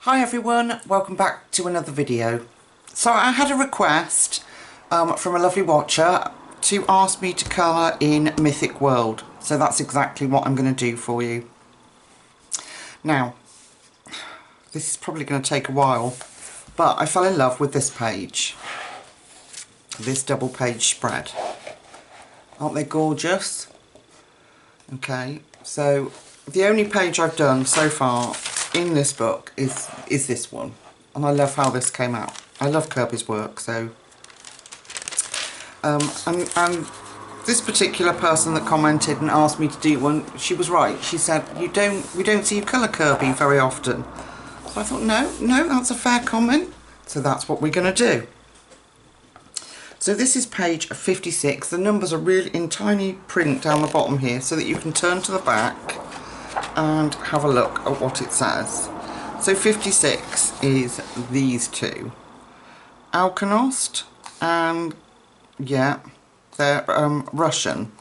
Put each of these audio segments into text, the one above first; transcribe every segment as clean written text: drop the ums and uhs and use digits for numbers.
Hi everyone, welcome back to another video. So I had a request from a lovely watcher to ask me to colour in Mythic World. So that's exactly what I'm going to do for you. Now, this is probably going to take a while, but I fell in love with this page. This double page spread. Aren't they gorgeous? Okay, so the only page I've done so far in this book is this one, and I love how this came out. I love Kerby's work, so and this particular person that commented and asked me to do one, she was right. She said we don't see you colour Kerby very often. So I thought no, that's a fair comment. So that's what we're going to do. So this is page 56. The numbers are really in tiny print down the bottom here, so that you can turn to the back and have a look at what it says. So 56 is these two, Alkonost, and yeah, they're Russian.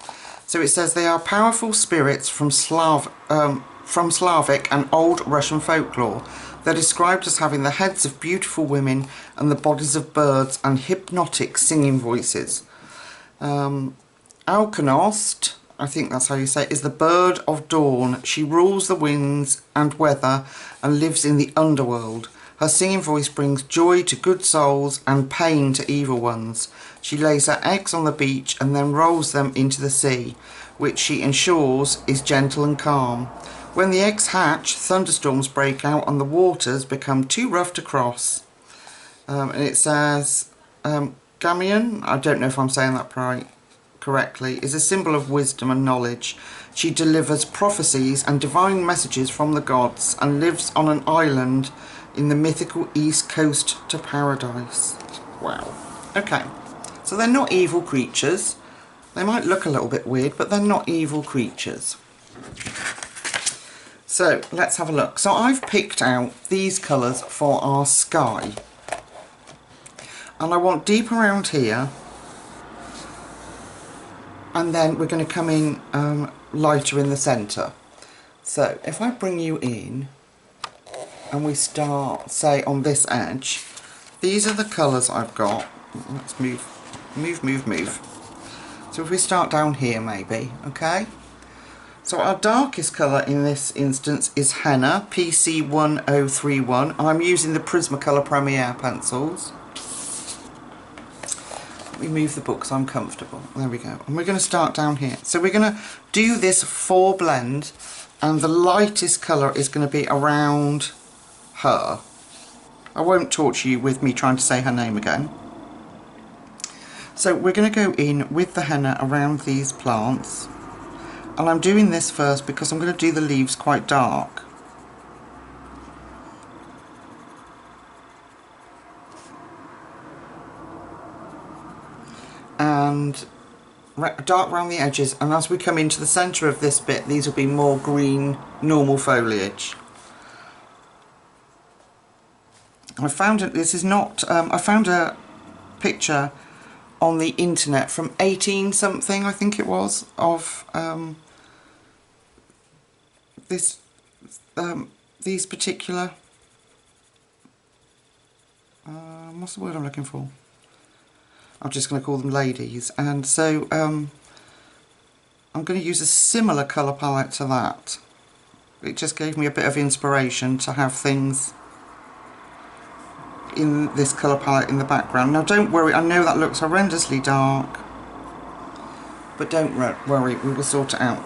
So it says they are powerful spirits from Slavic and Old Russian folklore. They're described as having the heads of beautiful women and the bodies of birds and hypnotic singing voices. Alkonost, I think that's how you say it, is the bird of dawn. She rules the winds and weather and lives in the underworld. Her singing voice brings joy to good souls and pain to evil ones. She lays her eggs on the beach and then rolls them into the sea, which she ensures is gentle and calm. When the eggs hatch, thunderstorms break out and the waters become too rough to cross. And it says, Gamayun, I don't know if I'm saying that correctly, is a symbol of wisdom and knowledge. She delivers prophecies and divine messages from the gods and lives on an island in the mythical east coast to paradise. Wow. Okay, so they're not evil creatures. They might look a little bit weird, but they're not evil creatures. So let's have a look. So I've picked out these colours for our sky, and I want deep around here, and then we're going to come in lighter in the centre. So if I bring you in and we start, say, on this edge, these are the colours I've got. Let's move. So if we start down here maybe, okay? So our darkest colour in this instance is Henna, PC1031. I'm using the Prismacolor Premier pencils. Let me move the book so I'm comfortable. There we go. And we're going to start down here. So we're going to do this 4 blend, and the lightest colour is going to be around her. I won't torture you with me trying to say her name again. So we're going to go in with the henna around these plants. And I'm doing this first because I'm going to do the leaves quite dark. And dark around the edges, and as we come into the centre of this bit, these will be more green, normal foliage. I found it, this is not, I found a picture on the internet from 18 something, I think it was, of these particular, what's the word I'm looking for? I'm just going to call them ladies, and so I'm going to use a similar colour palette to that. It just gave me a bit of inspiration to have things in this colour palette in the background. Now don't worry, I know that looks horrendously dark, but don't worry, we will sort it out.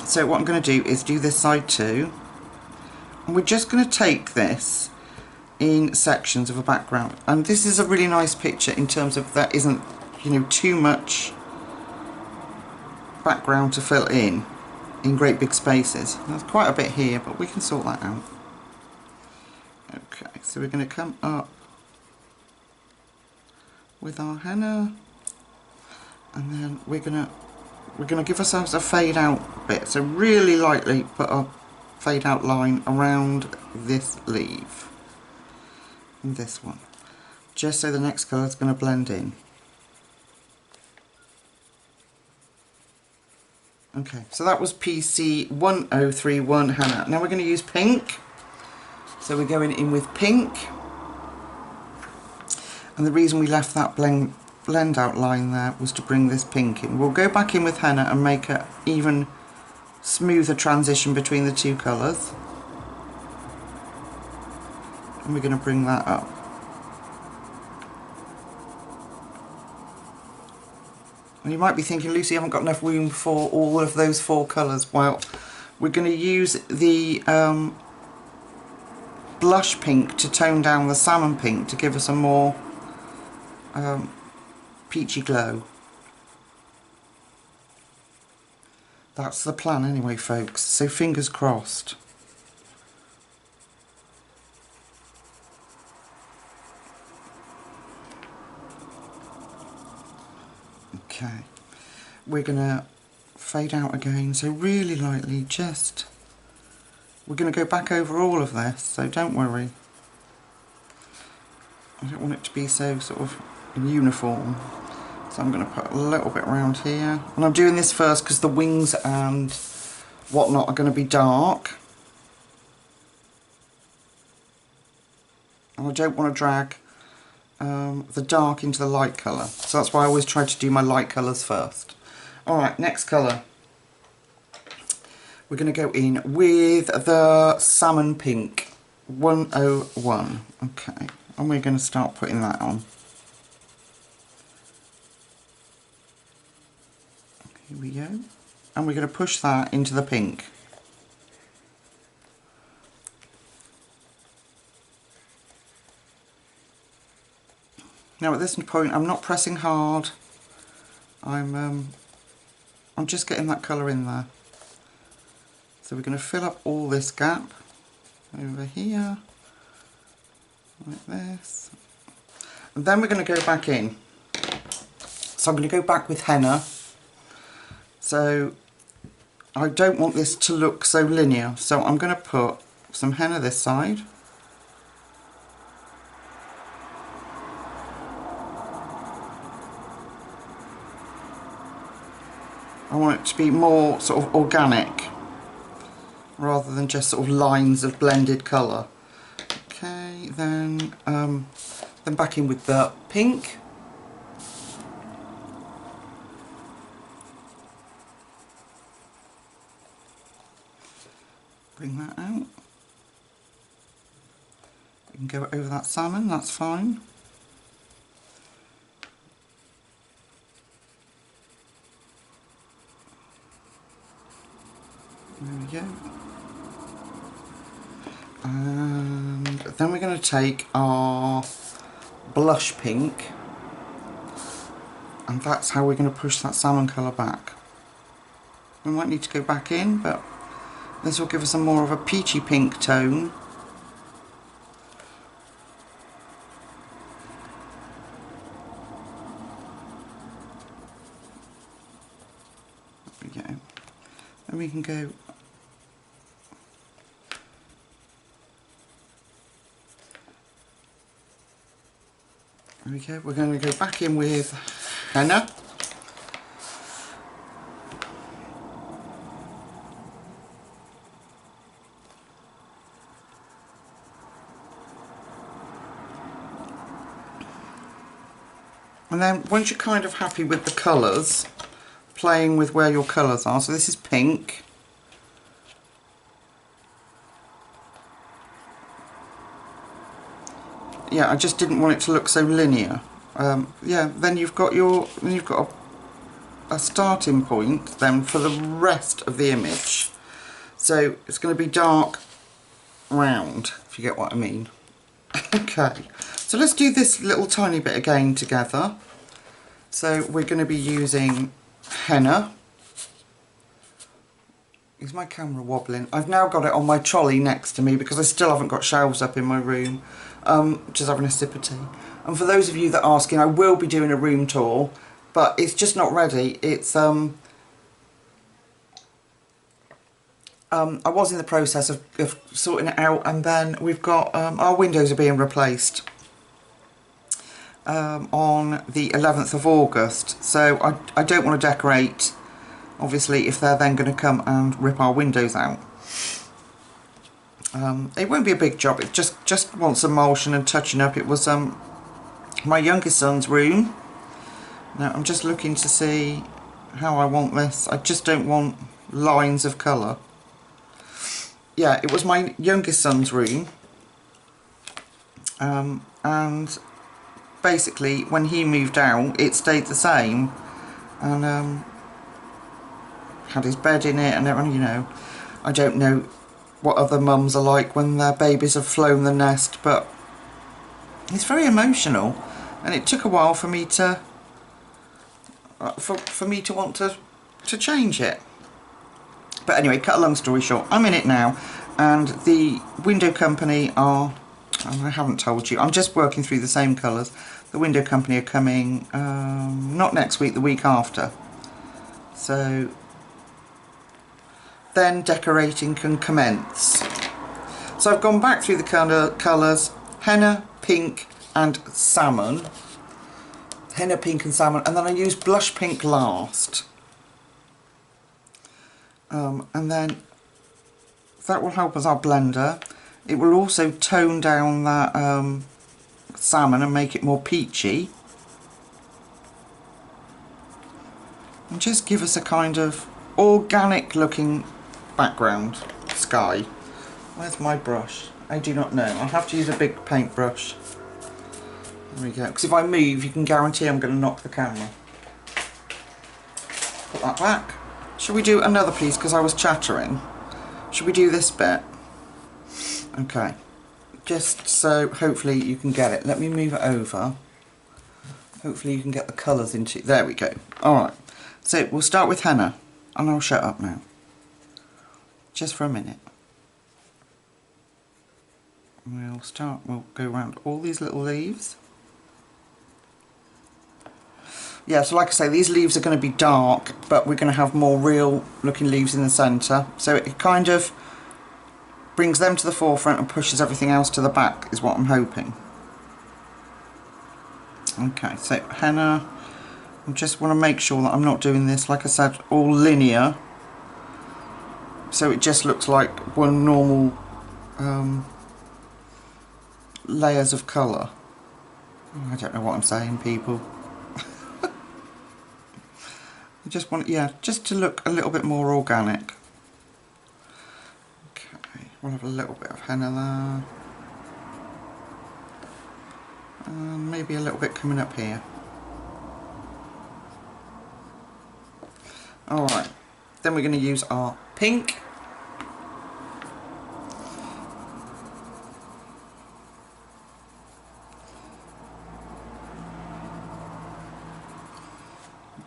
So what I'm going to do is do this side too, and we're just going to take this in sections of a background, and this is a really nice picture in terms of there isn't, you know, too much background to fill in great big spaces. There's quite a bit here, but we can sort that out. Okay, so we're going to come up with our henna, and then we're going to give ourselves a fade out bit. So really lightly put a fade out line around this leaf and this one, just so the next colour is going to blend in. Okay, so that was PC1031 henna. Now we're going to use pink. So we're going in with pink. And the reason we left that blend outline there was to bring this pink in. We'll go back in with henna and make an even smoother transition between the two colours. And we're going to bring that up. And you might be thinking, Lucy, I haven't got enough room for all of those 4 colours. Well, we're going to use the blush pink to tone down the salmon pink to give us a more peachy glow. That's the plan anyway, folks, so fingers crossed. Okay, we're going to fade out again, so really lightly, we're going to go back over all of this, so don't worry. I don't want it to be so sort of uniform, so I'm going to put a little bit around here. And I'm doing this first because the wings and whatnot are going to be dark. And I don't want to drag the dark into the light colour, so that's why I always try to do my light colours first. Alright, next colour. We're going to go in with the salmon pink 101. Okay, and we're going to start putting that on. Here we go. And we're going to push that into the pink. Now at this point I'm not pressing hard. I'm just getting that colour in there. So we're going to fill up all this gap over here, like this. And then we're going to go back in. So I'm going to go back with henna. So I don't want this to look so linear. So I'm going to put some henna this side. I want it to be more sort of organic rather than just sort of lines of blended colour. Okay, then back in with the pink. Bring that out. We can go over that salmon, that's fine. There we go. And then we're going to take our blush pink, and that's how we're going to push that salmon colour back. We might need to go back in, but this will give us a more of a peachy pink tone. There we go. Then we can go there we go. We're going to go back in with henna. And then once you're kind of happy with the colours, playing with where your colours are, so this is pink. Yeah, I just didn't want it to look so linear. Yeah, then you've got a starting point then for the rest of the image. So it's going to be dark round, if you get what I mean. Okay, so let's do this little tiny bit again together. So we're going to be using henna. Is my camera wobbling? I've now got it on my trolley next to me because I still haven't got shelves up in my room. Just having a sip of tea. And for those of you that are asking, I will be doing a room tour, but it's just not ready. It's I was in the process of sorting it out, and then we've got our windows are being replaced on the 11th of August. So I don't want to decorate, obviously, if they're then going to come and rip our windows out. It won't be a big job, it just wants emulsion and touching up. It was my youngest son's room. Now I'm just looking to see how I want this. I just don't want lines of colour. Yeah, it was my youngest son's room, and basically when he moved out it stayed the same, and had his bed in it and everything, you know. I don't know what other mums are like when their babies have flown the nest, but it's very emotional, and it took a while for me to for me to want to change it. But anyway, cut a long story short, I'm in it now, and the window company are, I haven't told you, I'm just working through the same colours. The window company are coming not next week, the week after, so then decorating can commence. So I've gone back through the colours, henna, pink and salmon. Henna, pink and salmon, and then I used blush pink last. And then that will help as our blender. It will also tone down that salmon and make it more peachy. And just give us a kind of organic looking background sky. Where's my brush? I do not know. I'll have to use a big paintbrush. There we go. Because if I move, you can guarantee I'm going to knock the camera. Put that back. Shall we do another piece because I was chattering? Should we do this bit? Okay. Just so hopefully you can get it. Let me move it over. Hopefully you can get the colours into it. There we go. Alright. So we'll start with henna. And I'll shut up now. Just for a minute. We'll go around all these little leaves. Yeah, so like I say, these leaves are going to be dark, but we're going to have more real looking leaves in the centre. So it kind of brings them to the forefront and pushes everything else to the back, is what I'm hoping. Okay, so henna, I just want to make sure that I'm not doing this, like I said, all linear. So it just looks like one normal layers of colour. I don't know what I'm saying, people. I just want, yeah, just to look a little bit more organic. Okay, we'll have a little bit of henna there. And maybe a little bit coming up here. Alright, then we're going to use our pink.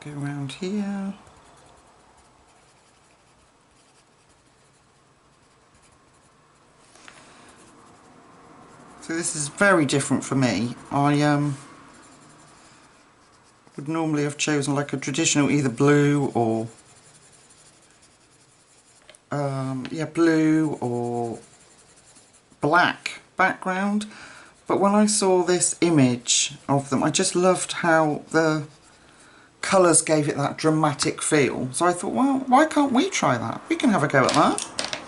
Go around here. So this is very different for me. I would normally have chosen like a traditional either blue or yeah, blue or black background, but when I saw this image of them I just loved how the colours gave it that dramatic feel, so I thought, well, why can't we try that? We can have a go at that.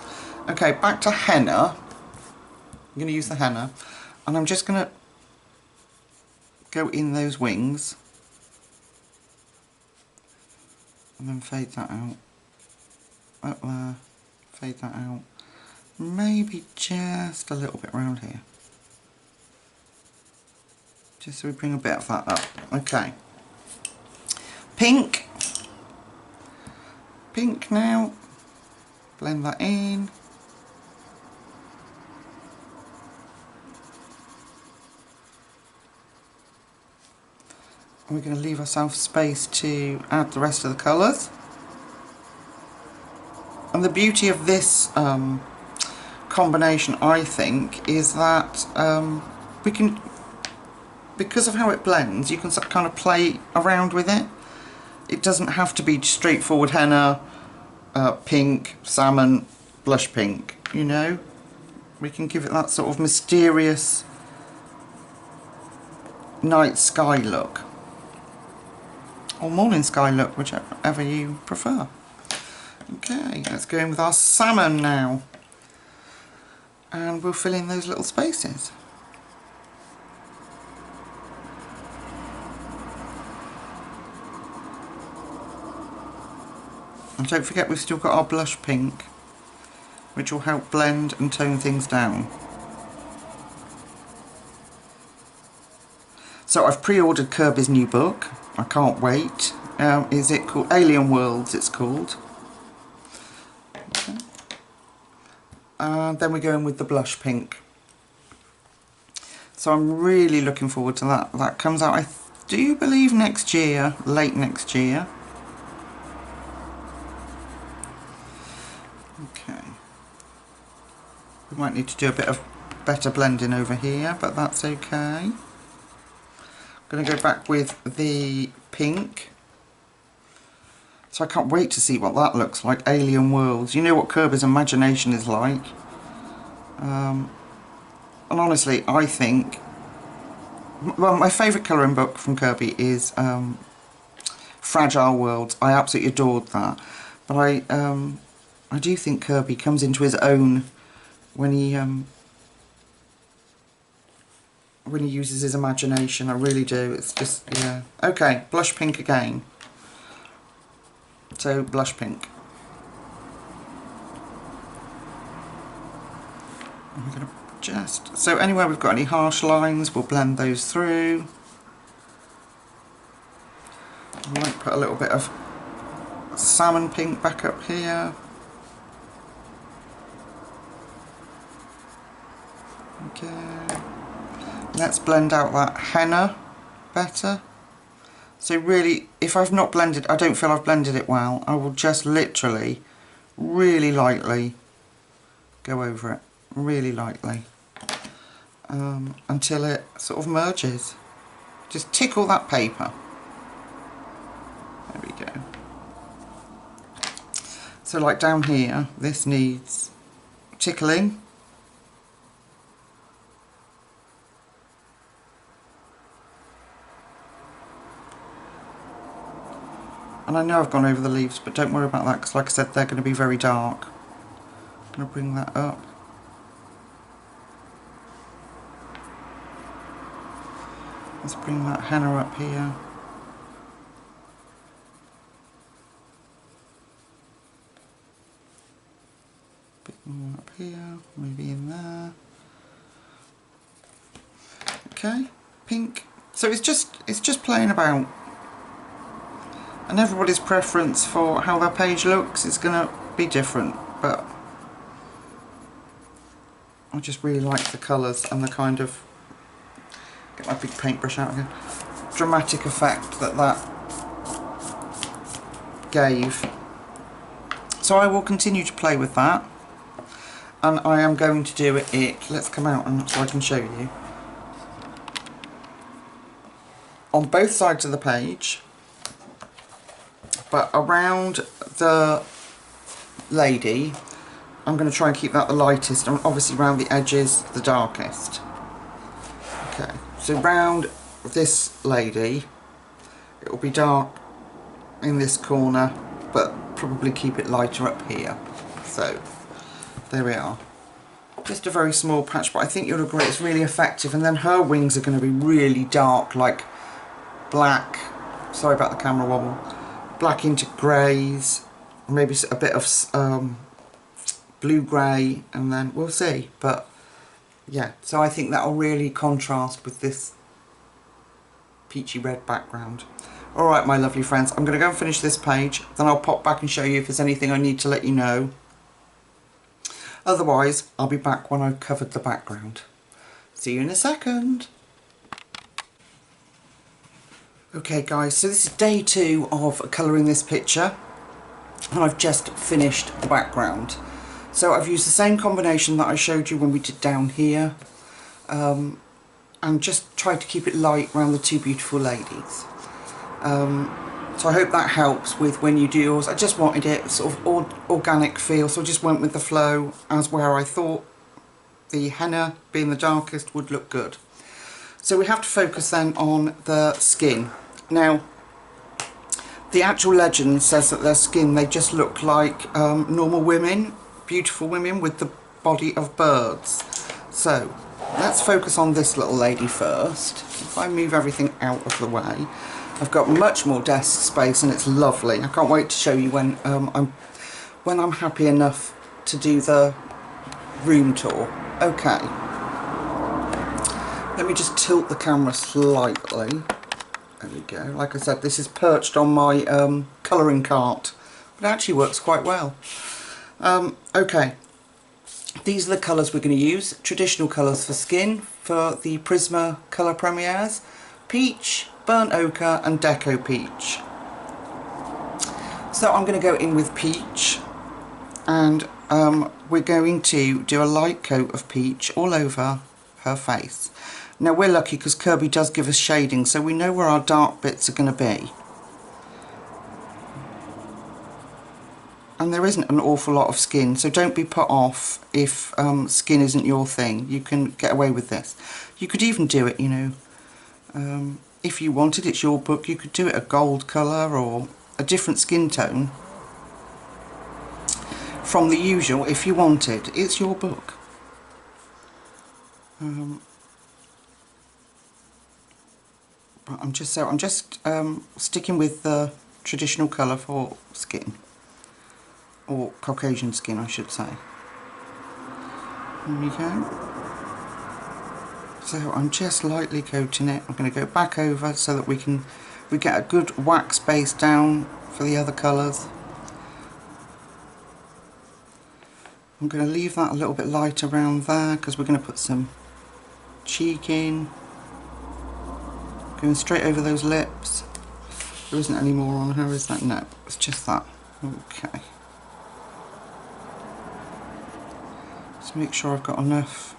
Okay, back to henna. I'm going to use the henna and I'm just going to go in those wings and then fade that out. Up there, fade that out. Maybe just a little bit around here. Just so we bring a bit of that up. Okay. Pink. Pink now. Blend that in. And we're going to leave ourselves space to add the rest of the colours. And the beauty of this combination, I think, is that we can, because of how it blends, you can kind of play around with it. It doesn't have to be straightforward henna, pink, salmon, blush pink, you know. We can give it that sort of mysterious night sky look. Or morning sky look, whichever you prefer. Okay, let's go in with our salmon now. and we'll fill in those little spaces. And don't forget we've still got our blush pink, which will help blend and tone things down. So I've pre-ordered Kerby's new book. I can't wait. Is it called Alien Worlds? It's called. Okay. And then we go in with the blush pink. So I'm really looking forward to that. That comes out, I do believe, next year, late next year. Okay. We might need to do a bit of better blending over here, but that's okay. I'm going to go back with the pink. So I can't wait to see what that looks like. Alien Worlds. You know what Kerby's imagination is like. And honestly, I think... Well, my favourite colouring book from Kerby is Fragile Worlds. I absolutely adored that. But I do think Kerby comes into his own when he uses his imagination. I really do. It's just, yeah. Okay, blush pink again. So, blush pink. And we're going to just... So, anywhere we've got any harsh lines, we'll blend those through. I might put a little bit of salmon pink back up here. Okay. Let's blend out that henna better. So really, if I've not blended, I don't feel I've blended it well, I will just literally, really lightly go over it, really lightly, until it sort of merges. Just tickle that paper. There we go. So like down here, this needs tickling. And I know I've gone over the leaves, but don't worry about that, because like I said, they're going to be very dark. I'm going to bring that up. Let's bring that henna up here. Bit more up here, maybe in there. Okay, pink. So it's just playing about. And everybody's preference for how their page looks is going to be different, but I just really like the colours and the kind of, get my big paintbrush out again, dramatic effect that gave. So I will continue to play with that, and I am going to do it, let's come out and so I can show you, on both sides of the page. But around the lady, I'm going to try and keep that the lightest, and obviously around the edges the darkest. Okay, so round this lady, it will be dark in this corner, but probably keep it lighter up here. So, there we are. Just a very small patch, but I think you'll agree it's really effective. And then her wings are going to be really dark, like black. Sorry about the camera wobble. Black into greys, maybe a bit of blue grey, and then we'll see. But yeah, so I think that'll really contrast with this peachy red background. Alright my lovely friends, I'm going to go and finish this page, then I'll pop back and show you if there's anything I need to let you know. Otherwise, I'll be back when I've covered the background. See you in a second. Okay guys, so this is day 2 of colouring this picture, and I've just finished the background. So I've used the same combination that I showed you when we did down here, and just tried to keep it light around the two beautiful ladies. So I hope that helps with when you do yours. I just wanted it sort of organic feel, so I just went with the flow as where I thought the henna, being the darkest, would look good. So we have to focus then on the skin. Now, the actual legend says that their skin, they just look like normal women, beautiful women with the body of birds. So let's focus on this little lady first. If I move everything out of the way, I've got much more desk space and it's lovely. I can't wait to show you when I'm happy enough to do the room tour. Okay, let me just tilt the camera slightly. There we go. Like I said, this is perched on my colouring cart, but it actually works quite well. Okay, these are the colours we're going to use. Traditional colours for skin for the Prisma colour premieres: peach, burnt ochre and deco peach. So I'm going to go in with peach, and we're going to do a light coat of peach all over her face. Now we're lucky because Kerby does give us shading, so we know where our dark bits are going to be. And there isn't an awful lot of skin, so don't be put off if skin isn't your thing. You can get away with this. You could even do it, you know, if you wanted. It's your book. You could do it a gold colour or a different skin tone from the usual if you wanted. It's your book. But I'm just sticking with the traditional colour for skin, or Caucasian skin I should say. There we go. So I'm just lightly coating it. I'm going to go back over so that we get a good wax base down for the other colours. I'm going to leave that a little bit light around there because we're going to put some cheek in. Going straight over those lips. There isn't any more on her, is that? No, it's just that. Okay. Just make sure I've got enough.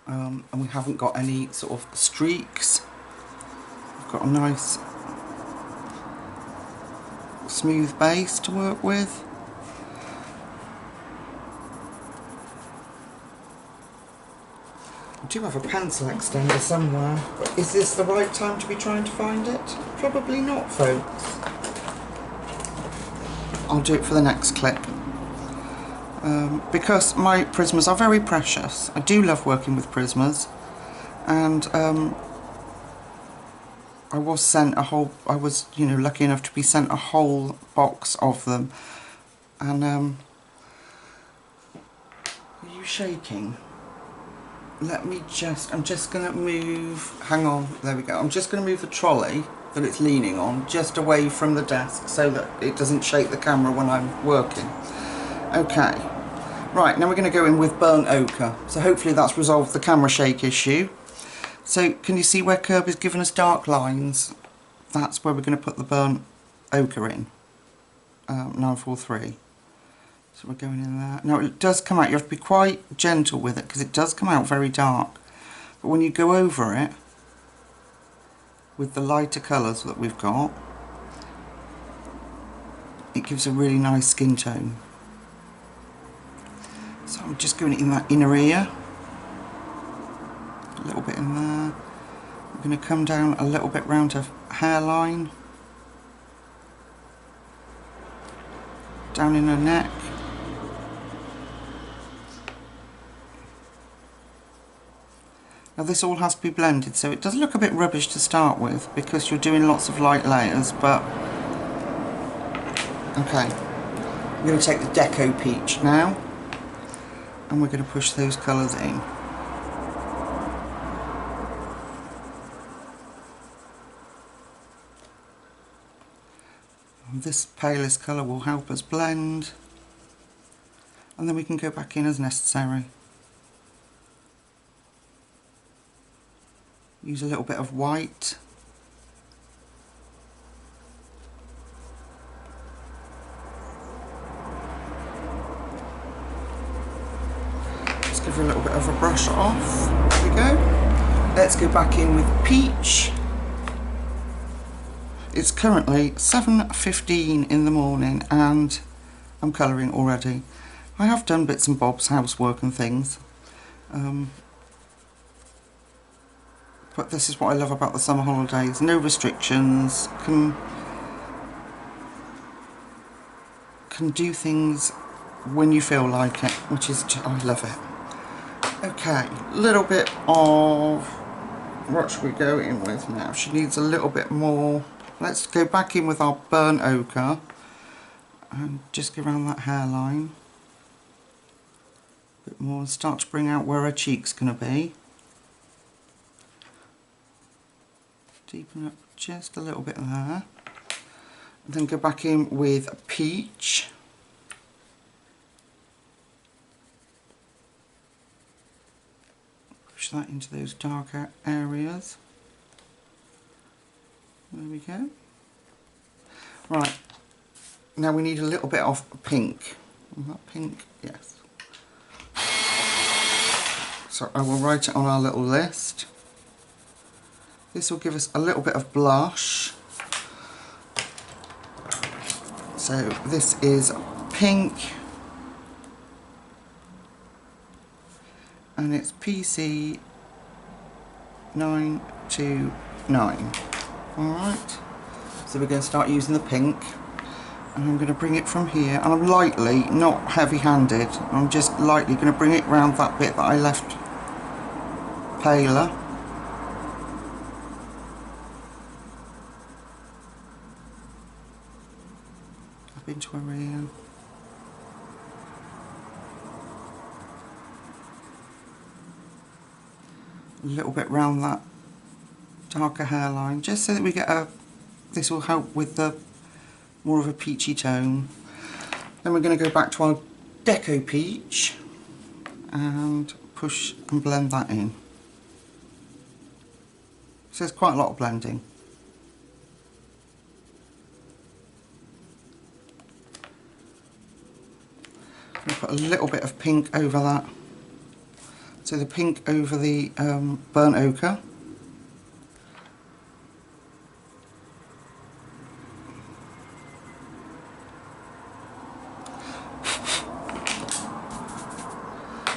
And we haven't got any sort of streaks. We've got a nice smooth base to work with. I do have a pencil extender somewhere, but is this the right time to be trying to find it? Probably not, folks. I'll do it for the next clip. Because my Prismas are very precious. I do love working with Prismas, and I was sent a whole, you know, lucky enough to be sent a whole box of them. And are you shaking? Let me just, I'm just going to move, hang on, there we go. I'm just going to move the trolley that it's leaning on just away from the desk so that it doesn't shake the camera when I'm working. Okay, right, now we're going to go in with burnt ochre. So hopefully that's resolved the camera shake issue. So can you see where Kerby's given us dark lines? That's where we're going to put the burnt ochre in, 943. So we're going in there. Now it does come out, you have to be quite gentle with it because it does come out very dark. But when you go over it with the lighter colours that we've got, it gives a really nice skin tone. So I'm just going in that inner ear, a little bit in there. I'm going to come down a little bit round her hairline, down in her neck. Now this all has to be blended, so it does look a bit rubbish to start with because you're doing lots of light layers, but okay. I'm going to take the Deco Peach now, and we're going to push those colours in. And this palest colour will help us blend, and then we can go back in as necessary. Use a little bit of white. Just give her a little bit of a brush off. There we go. Let's go back in with peach. It's currently 7:15 in the morning and I'm colouring already. I have done bits and bobs, housework and things. But this is what I love about the summer holidays. No restrictions. Can can do things when you feel like it, which is, I love it. Okay, a little bit of, what should we go in with now? She needs a little bit more. Let's go back in with our burnt ochre and just go around that hairline. A bit more, start to bring out where her cheek's going to be. Deepen up just a little bit there. And then go back in with a peach. Push that into those darker areas. There we go. Right, now we need a little bit of pink. Is that pink? Yes. So I will write it on our little list. This will give us a little bit of blush. So this is pink. And it's PC 929. Alright, so we're going to start using the pink, and I'm going to bring it from here, and I'm lightly, not heavy-handed, I'm just lightly going to bring it round that bit that I left paler. Up into her ear. A little bit round that darker hairline, just so that we get a, this will help with the more of a peachy tone. Then we're going to go back to our Deco Peach and push and blend that in. So there's quite a lot of blending. I'm going to put a little bit of pink over that. So the pink over the burnt ochre.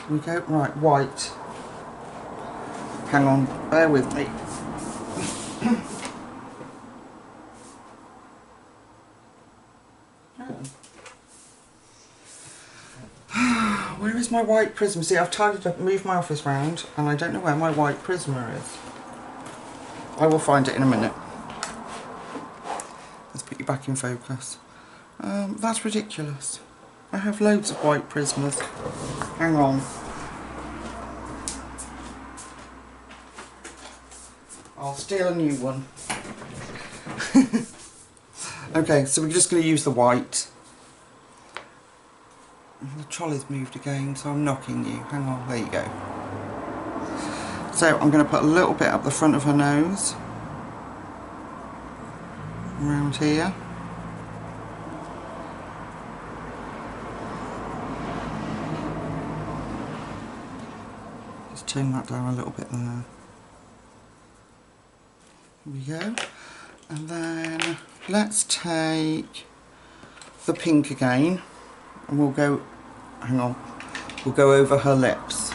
We go, right, white. Hang on, bear with me. Where is my white prism? See, I've tidied up, moved my office round, and I don't know where my white prismer is. I will find it in a minute. Let's put you back in focus. That's ridiculous. I have loads of white prismers. Hang on. I'll steal a new one. Okay, so we're just going to use the white. The trolley's moved again, so I'm knocking you. Hang on, there you go. So I'm going to put a little bit up the front of her nose. Around here. Just tone that down a little bit there. Here we go. And then let's take the pink again, and we'll go, hang on, we'll go over her lips.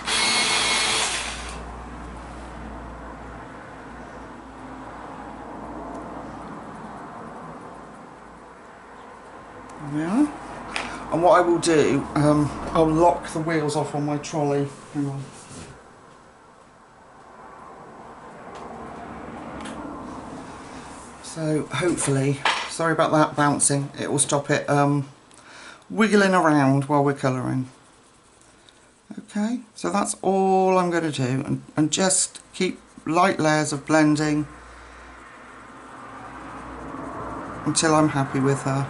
There we are. And what I will do, I'll lock the wheels off on my trolley. Hang on. So hopefully, sorry about that bouncing, it will stop it wiggling around while we're colouring. Okay, so that's all I'm going to do, and just keep light layers of blending until I'm happy with her.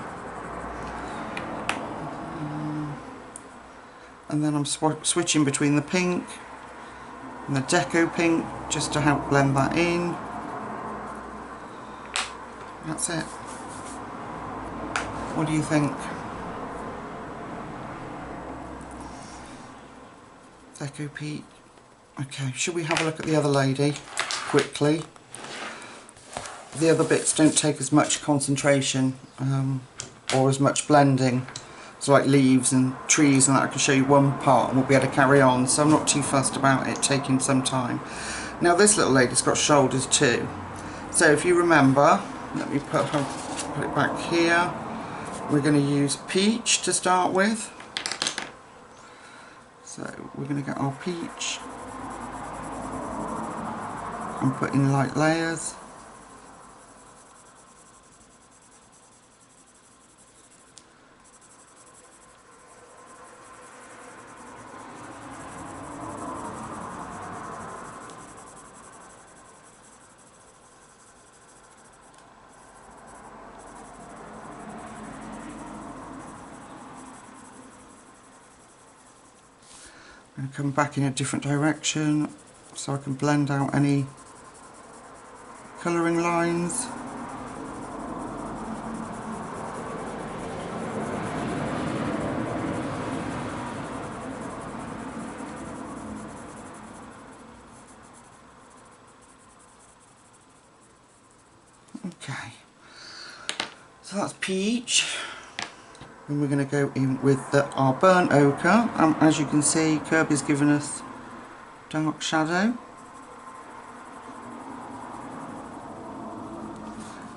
And then I'm switching between the pink and the Deco Pink just to help blend that in. That's it. What do you think? Deco Peak. Okay, should we have a look at the other lady quickly? The other bits don't take as much concentration or as much blending. So like leaves and trees and that, I can show you one part and we'll be able to carry on, so I'm not too fussed about it taking some time. Now this little lady's got shoulders too. So if you remember, let me put it back here. we're going to use peach to start with. So we're going to get our peach and put in light layers. I'm going to come back in a different direction so I can blend out any colouring lines. Okay, so that's peach. And we're going to go in with our burnt ochre. As you can see, Kerby's given us dark shadow.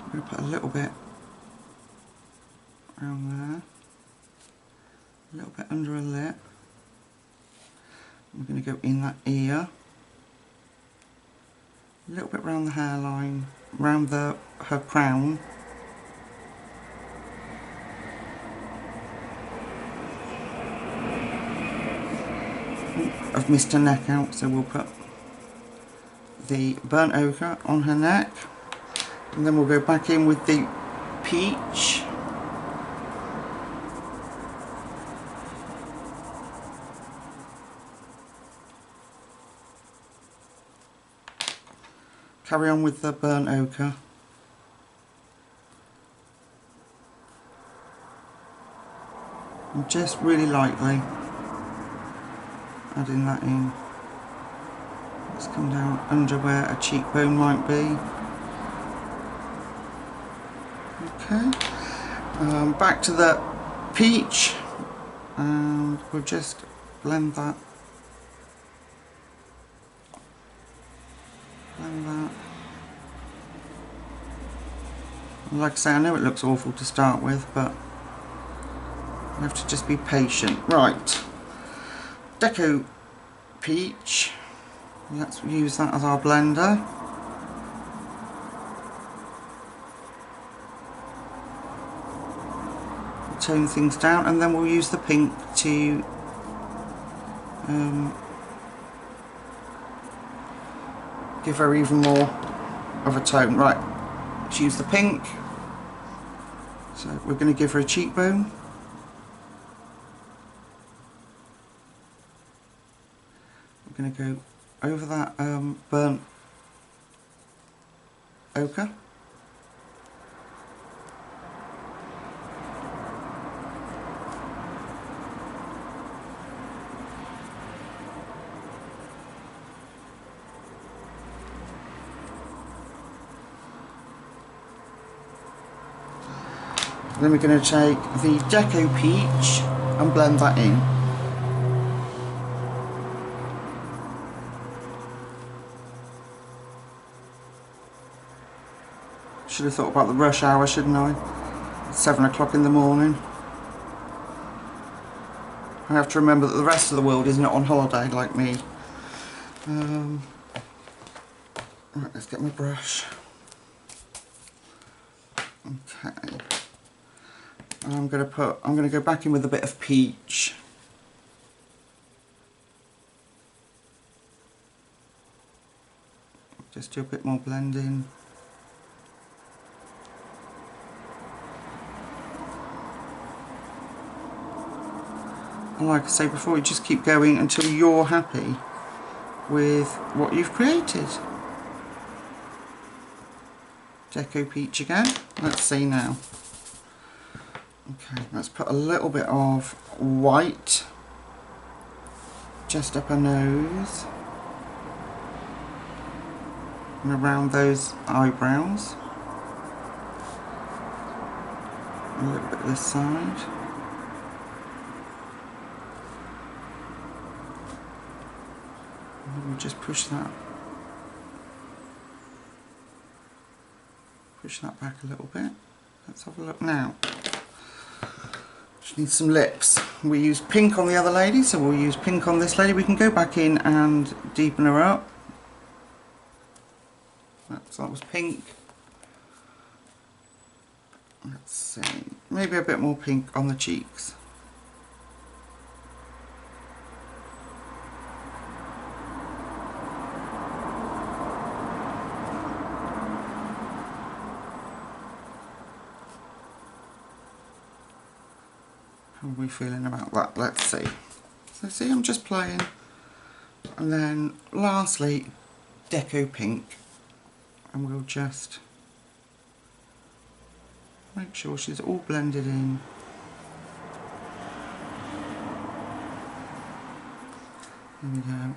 I'm going to put a little bit around there, a little bit under her lip. We're going to go in that ear, a little bit around the hairline, around her crown. I've missed her neck out, so we'll put the burnt ochre on her neck, and then we'll go back in with the peach. Carry on with the burnt ochre. And just really lightly adding that in. Let's come down under where a cheekbone might be. Okay, back to the peach, and we'll just blend that. Blend that. And like I say, I know it looks awful to start with, but you have to just be patient. Right. Deco peach, let's use that as our blender. Tone things down, and then we'll use the pink to give her even more of a tone. Right, let's use the pink. So we're going to give her a cheekbone. We're going to go over that burnt ochre. Then we're going to take the Deco Peach and blend that in. Should have thought about the rush hour, shouldn't I? It's 7 o'clock in the morning. I have to remember that the rest of the world is not on holiday like me. Right, let's get my brush. Okay. I'm going to go back in with a bit of peach. Just do a bit more blending. And like I say before, you just keep going until you're happy with what you've created. Deco peach again. Let's see now. Okay, let's put a little bit of white just up her nose and around those eyebrows. A little bit this side. And we'll just push that back a little bit. Let's have a look now. She needs some lips. We used pink on the other lady, so we'll use pink on this lady. We can go back in and deepen her up. So that was pink. Let's see, maybe a bit more pink on the cheeks. How are we feeling about that? Let's see. So see, I'm just playing. And then lastly, Deco Pink. And we'll just make sure she's all blended in. There we go.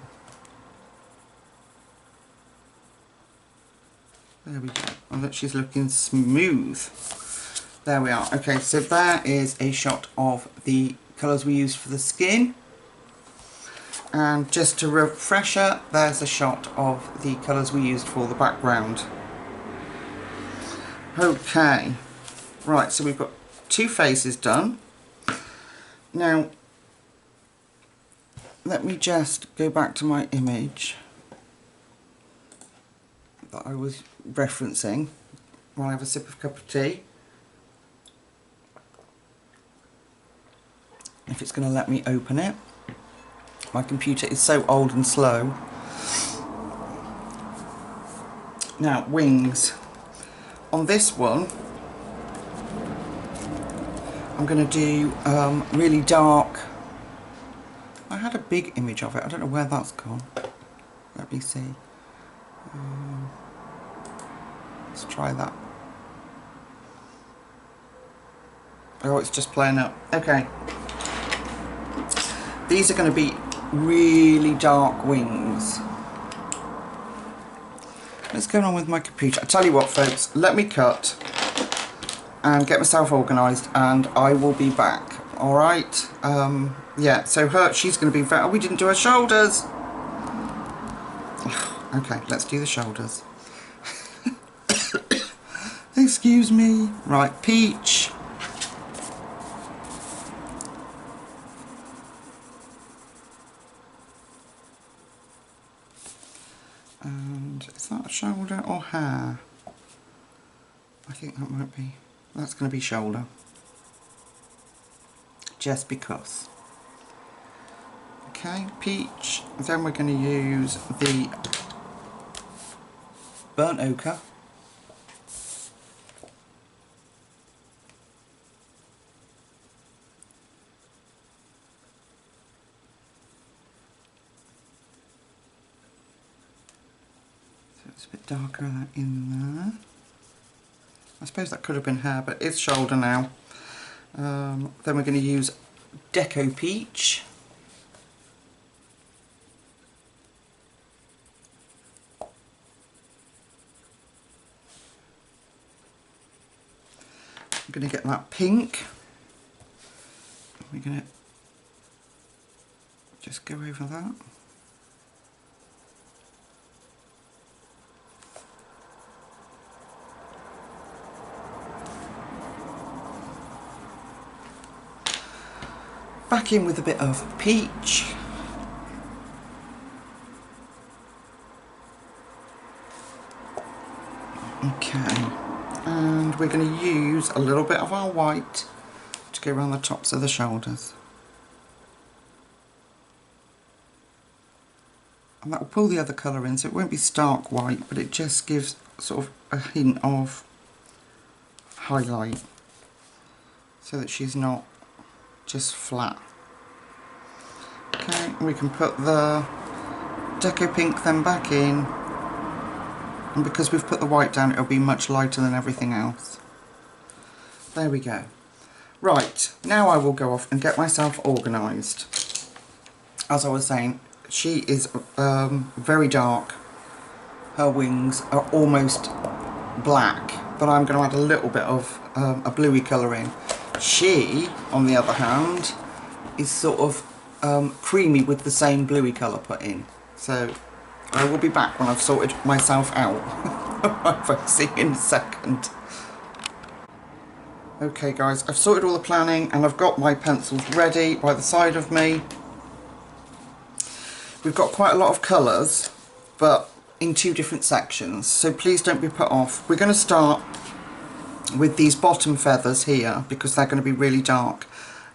There we go. Oh, look, she's looking smooth. There we are. Okay, so there is a shot of the colours we used for the skin. And just to refresher, there's a shot of the colours we used for the background. Okay, right, so we've got two faces done. Now, let me just go back to my image that I was referencing while I have a sip of cup of tea. If it's going to let me open it. My computer is so old and slow. Now, wings. On this one, I'm going to do really dark. I had a big image of it. I don't know where that's gone. Let me see. Let's try that. Oh, it's just playing up. Okay. These are going to be really dark wings. What's going on with my computer? I tell you what, folks, let me cut and get myself organised, and I will be back. All right. Yeah. So she's going to be very. Oh, we didn't do her shoulders. Okay, let's do the shoulders. Excuse me. Right, peach. And is that a shoulder or hair? I think that might be. That's going to be shoulder. Just because. Okay, peach. Then we're going to use the burnt ochre. It's a bit darker in there. I suppose that could have been hair, but it's shoulder now. Then we're going to use Deco Peach. I'm going to get that pink. We're going to just go over that. Back in with a bit of peach. Okay, and we're going to use a little bit of our white to go around the tops of the shoulders. And that will pull the other colour in, so it won't be stark white, but it just gives sort of a hint of highlight so that she's not just flat. Okay, we can put the Deco Pink then back in, and because we've put the white down, it'll be much lighter than everything else. There we go. Right, now I will go off and get myself organised. As I was saying, she is very dark. Her wings are almost black, but I'm going to add a little bit of a bluey colour in. She, on the other hand, is sort of creamy with the same bluey colour put in. So I will be back when I've sorted myself out. I'll see you in a second. Okay guys, I've sorted all the planning and I've got my pencils ready by the side of me. We've got quite a lot of colours, but in two different sections, so please don't be put off. We're going to start with these bottom feathers here because they're going to be really dark.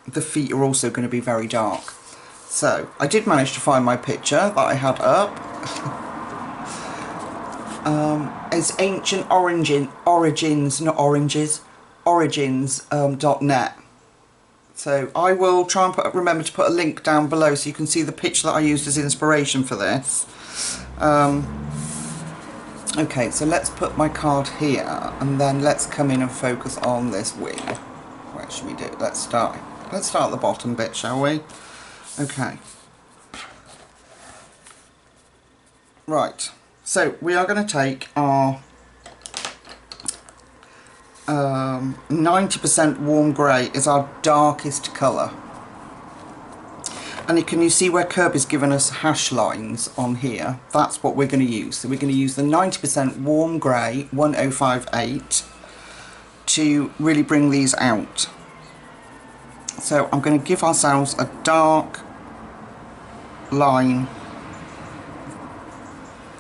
The feet are also going to be very dark. So I did manage to find my picture that I had up. It's ancient origins.net. So I will try and remember to put a link down below so you can see the picture that I used as inspiration for this. Okay, so let's put my card here and then let's come in and focus on this wing. Where should we do? Let's start at the bottom bit, shall we? Okay. Right, so we are going to take our 90% warm grey is our darkest colour. And can you see where Kerby's given us hash lines on here? That's what we're going to use. So we're going to use the 90% warm grey 1058 to really bring these out. So I'm going to give ourselves a dark line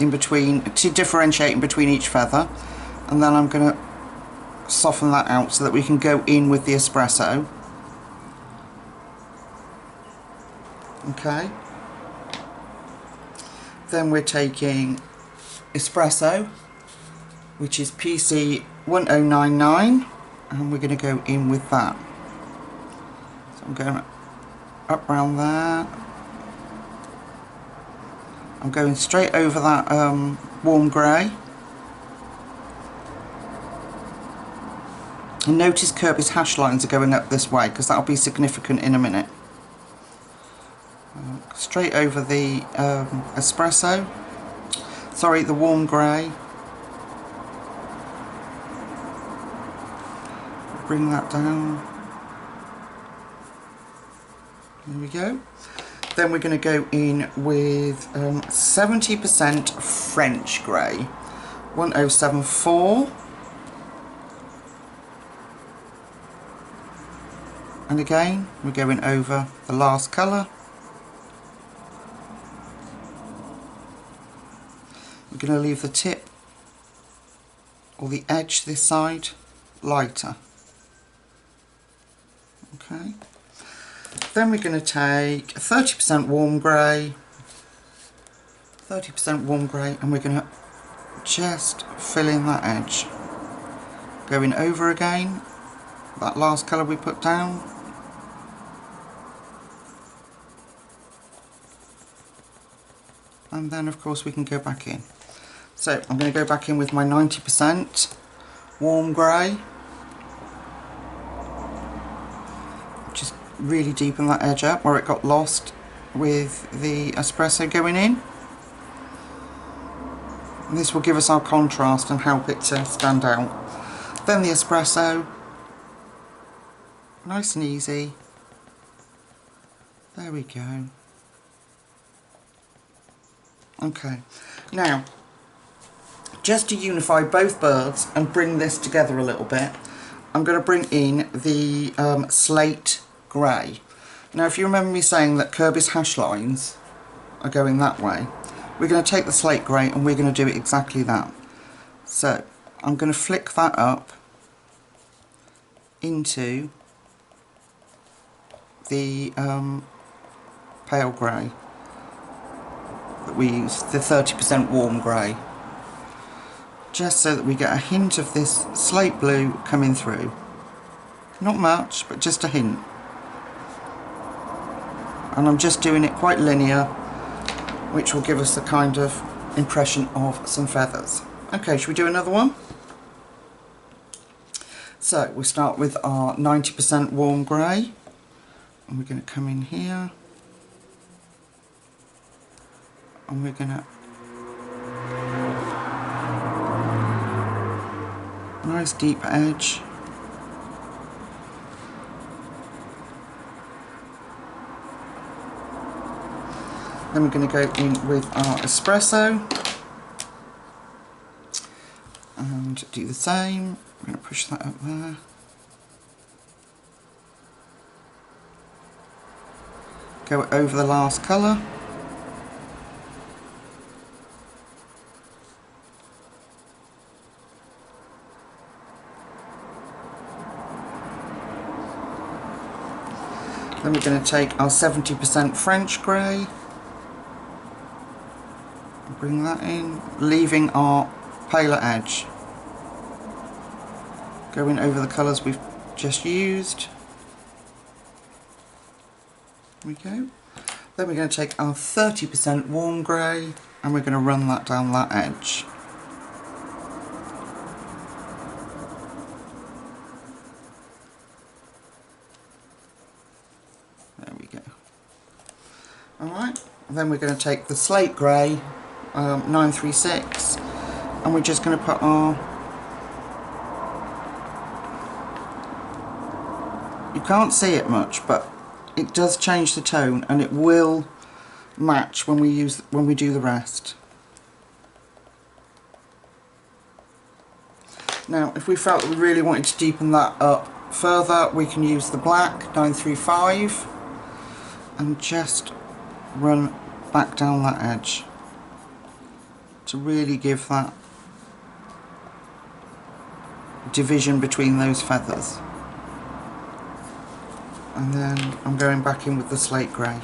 in between to differentiate in between each feather, and then I'm going to soften that out so that we can go in with the espresso. Okay, then we're taking espresso, which is PC 1099, and we're going to go in with that. So I'm going up round there. I'm going straight over that warm grey. And notice Kerby's hash lines are going up this way because that'll be significant in a minute. Straight over the espresso. Sorry, the warm grey. Bring that down. There we go. Then we're going to go in with 70% French grey, 1074. And again, we're going over the last colour. We're going to leave the tip or the edge this side lighter. Okay. Then we're going to take 30% warm grey, 30% warm grey, and we're going to just fill in that edge. Going over again, that last colour we put down. And then of course we can go back in. So I'm going to go back in with my 90% warm grey. Just really deepen that edge up where it got lost with the espresso going in. And this will give us our contrast and help it to stand out. Then the espresso, nice and easy. There we go. Okay, now just to unify both birds and bring this together a little bit, I'm going to bring in the slate grey. Now if you remember me saying that Kerby's hash lines are going that way, we're going to take the slate grey and we're going to do exactly that. So I'm going to flick that up into the pale grey that we use, the 30% warm grey, just so that we get a hint of this slate blue coming through. Not much, but just a hint. And I'm just doing it quite linear, which will give us a kind of impression of some feathers. Okay, should we do another one? So we'll start with our 90% warm grey, and we're going to come in here, and we're going to nice deep edge. Then we're going to go in with our espresso and do the same. I'm going to push that up there. Go over the last colour. Then we're going to take our 70% French grey, bring that in, leaving our paler edge. Going over the colours we've just used. There we go. Then we're going to take our 30% warm grey and we're going to run that down that edge. There we go. Alright, then we're going to take the slate grey 936 and we're just going to put our, you can't see it much but it does change the tone and it will match when we do the rest. Now if we felt that we really wanted to deepen that up further, we can use the black 935 and just run back down that edge to really give that division between those feathers. And then I'm going back in with the slate grey.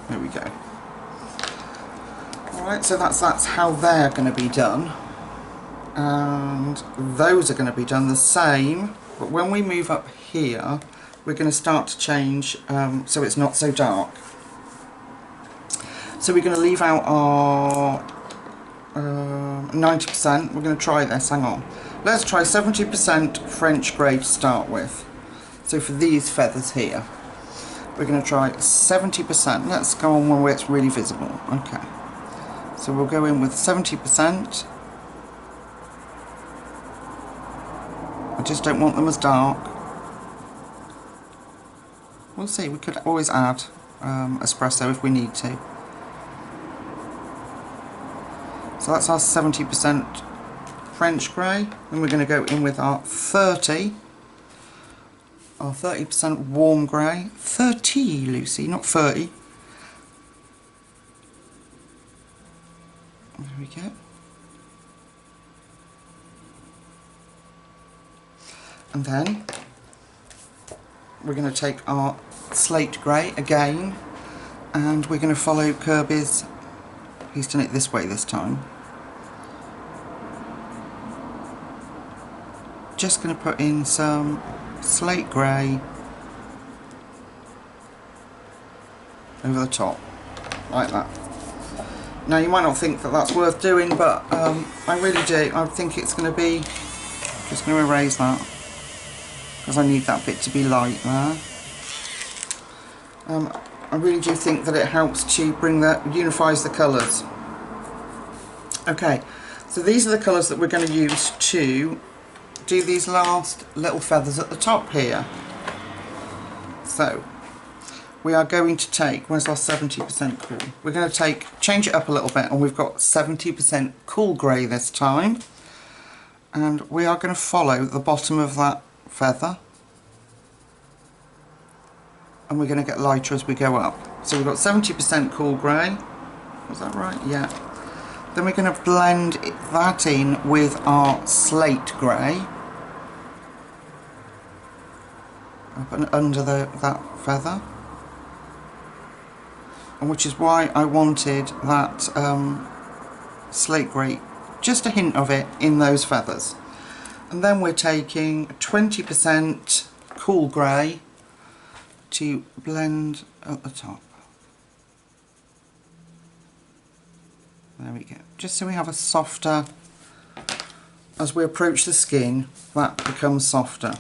There we go. Alright, so that's how they're going to be done. And those are going to be done the same, but when we move up here, we're going to start to change so it's not so dark. So we're going to leave out our 90%. We're going to try this, hang on. Let's try 70% French grey to start with. So for these feathers here, we're going to try 70%. Let's go on one where it's really visible. Okay. So we'll go in with 70%. I just don't want them as dark. We'll see, we could always add espresso if we need to. So that's our 70% French grey. Then we're going to go in with our 30% warm grey. 30, Lucy, not 30. There we go. And then we're going to take our slate grey again and we're going to follow Kerby's. He's done it this way this time. Just going to put in some slate grey over the top, like that. Now you might not think that that's worth doing, but I really do. I think it's going to be, just going to erase that, because I need that bit to be light there. I really do think that it helps to bring unifies the colours. Okay, so these are the colours that we're going to use to do these last little feathers at the top here. So we are going to take, where's our 70% cool? We're going to change it up a little bit, and we've got 70% cool grey this time, and we are going to follow the bottom of that feather. And we're going to get lighter as we go up. So we've got 70% cool grey. Was that right? Yeah. Then we're going to blend that in with our slate grey. Up and under that feather. And which is why I wanted that slate grey, just a hint of it in those feathers. And then we're taking 20% cool grey to blend at the top. There we go. Just so we have a softer, as we approach the skin, that becomes softer.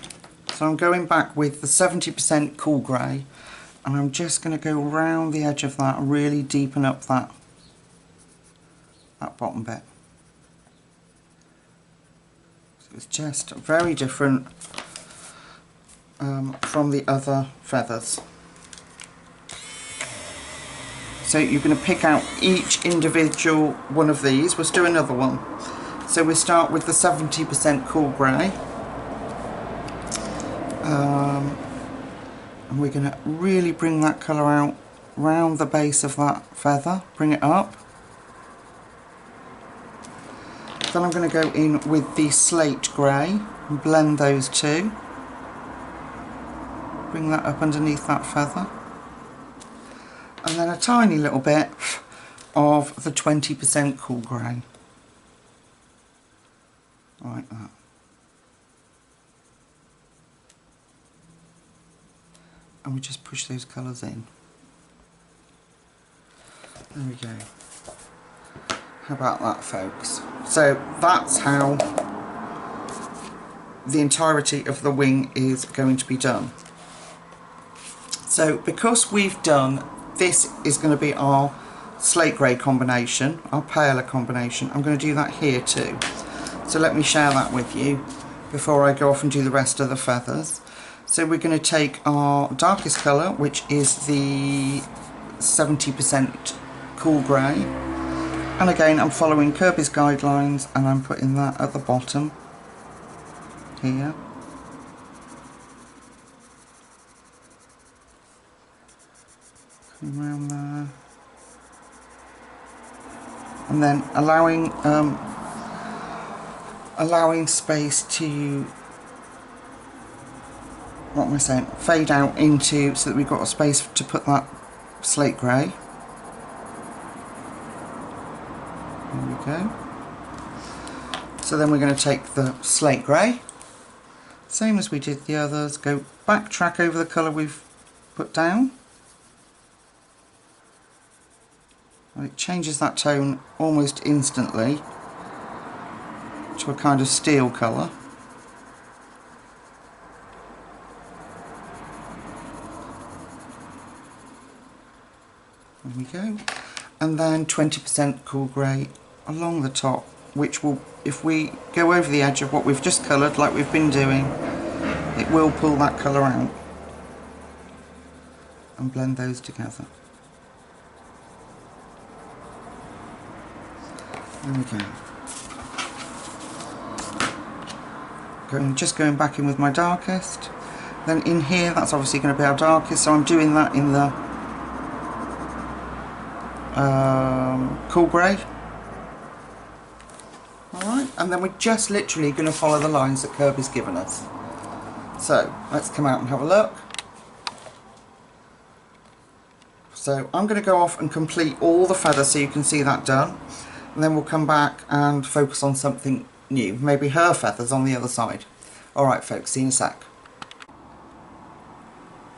So I'm going back with the 70% cool grey, and I'm just going to go around the edge of that and really deepen up that bottom bit. So it's just very different from the other feathers. So you're going to pick out each individual one of these. Let's do another one. So we start with the 70% cool grey. And we're going to really bring that colour out round the base of that feather, bring it up. Then I'm going to go in with the slate grey and blend those two. Bring that up underneath that feather. And then a tiny little bit of the 20% cool grey. Like that. And we just push those colours in. There we go. How about that, folks? So that's how the entirety of the wing is going to be done. So because we've done, this is going to be our slate grey combination, our paler combination, I'm going to do that here too. So let me share that with you before I go off and do the rest of the feathers. So we're going to take our darkest colour, which is the 70% cool grey. And again, I'm following Kerby's guidelines and I'm putting that at the bottom here. Coming around there. And then allowing space to, what am I saying, fade out into, so that we've got a space to put that slate grey. There we go. So then we're going to take the slate grey, same as we did the others, go backtrack over the colour we've put down. And it changes that tone almost instantly to a kind of steel colour. There we go. And then 20% cool grey along the top, which will, if we go over the edge of what we've just coloured like we've been doing, it will pull that colour out and blend those together. There we go. Just going back in with my darkest. Then in here, that's obviously going to be our darkest, so I'm doing that in the cool grey. Alright, and then we're just literally going to follow the lines that Kerby's given us. So let's come out and have a look. So I'm going to go off and complete all the feathers so you can see that done, and then we'll come back and focus on something new, maybe her feathers on the other side. Alright folks, see you in a sec.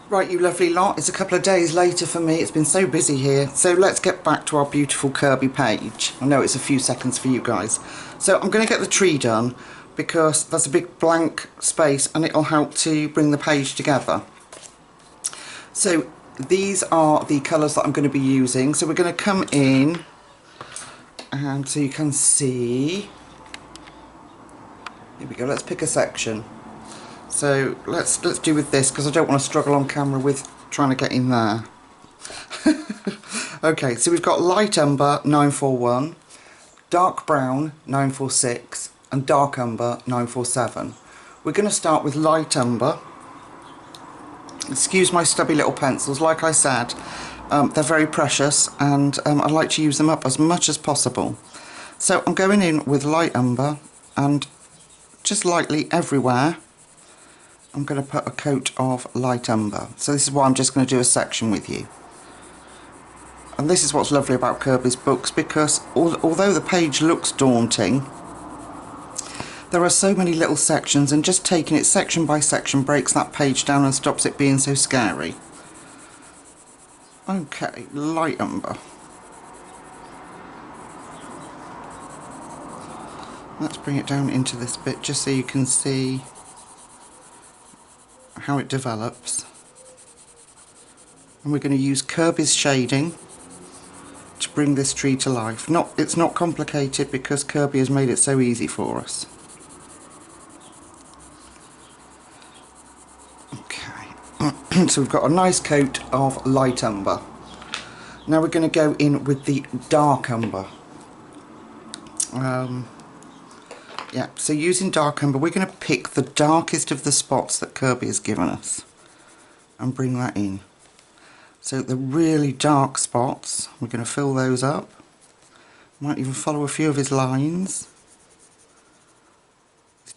Right, you lovely lot, it's a couple of days later for me, it's been so busy here, so let's get back to our beautiful Kerby page. I know it's a few seconds for you guys. So I'm going to get the tree done because there's a big blank space and it'll help to bring the page together. So these are the colours that I'm going to be using, so we're going to come in and so you can see, here we go, let's pick a section. So let's do with this because I don't want to struggle on camera with trying to get in there. Okay, so we've got light umber 941, dark brown 946 and dark umber 947. We're going to start with light umber. Excuse my stubby little pencils, like I said, they're very precious and I like to use them up as much as possible. So I'm going in with light umber and just lightly everywhere I'm going to put a coat of light umber. So this is why I'm just going to do a section with you. And this is what's lovely about Kerby's books, because although the page looks daunting, there are so many little sections, and just taking it section by section breaks that page down and stops it being so scary. Okay, light umber. Let's bring it down into this bit just so you can see how it develops. And we're going to use Kerby's shading to bring this tree to life. It's not complicated because Kerby has made it so easy for us. Okay, so we've got a nice coat of light umber. Now we're going to go in with the dark umber. Yeah, so using dark umber, we're going to pick the darkest of the spots that Kerby has given us and bring that in. So the really dark spots, we're going to fill those up. Might even follow a few of his lines.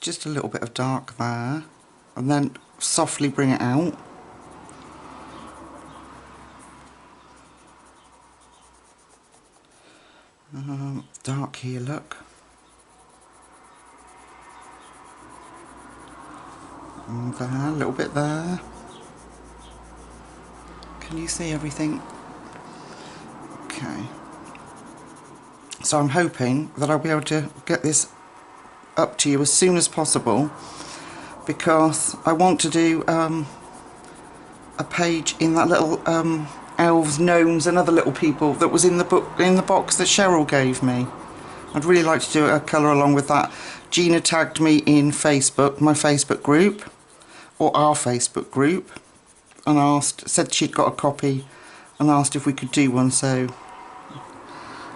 Just a little bit of dark there, and then softly bring it out. Dark here, look. And there, a little bit there. Can you see everything? Okay. So I'm hoping that I'll be able to get this up to you as soon as possible, because I want to do a page in that little elves, gnomes and other little people that was in the book, in the box that Cheryl gave me. I'd really like to do a colour along with that. Gina tagged me in Facebook, my Facebook group, or our Facebook group, and asked, said she'd got a copy and asked if we could do one, so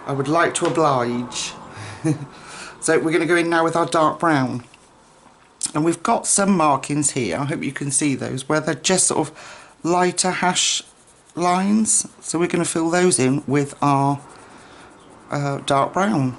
I would like to oblige. So we're going to go in now with our dark brown, and we've got some markings here, I hope you can see those, where they're just sort of lighter hash lines, so we're going to fill those in with our dark brown.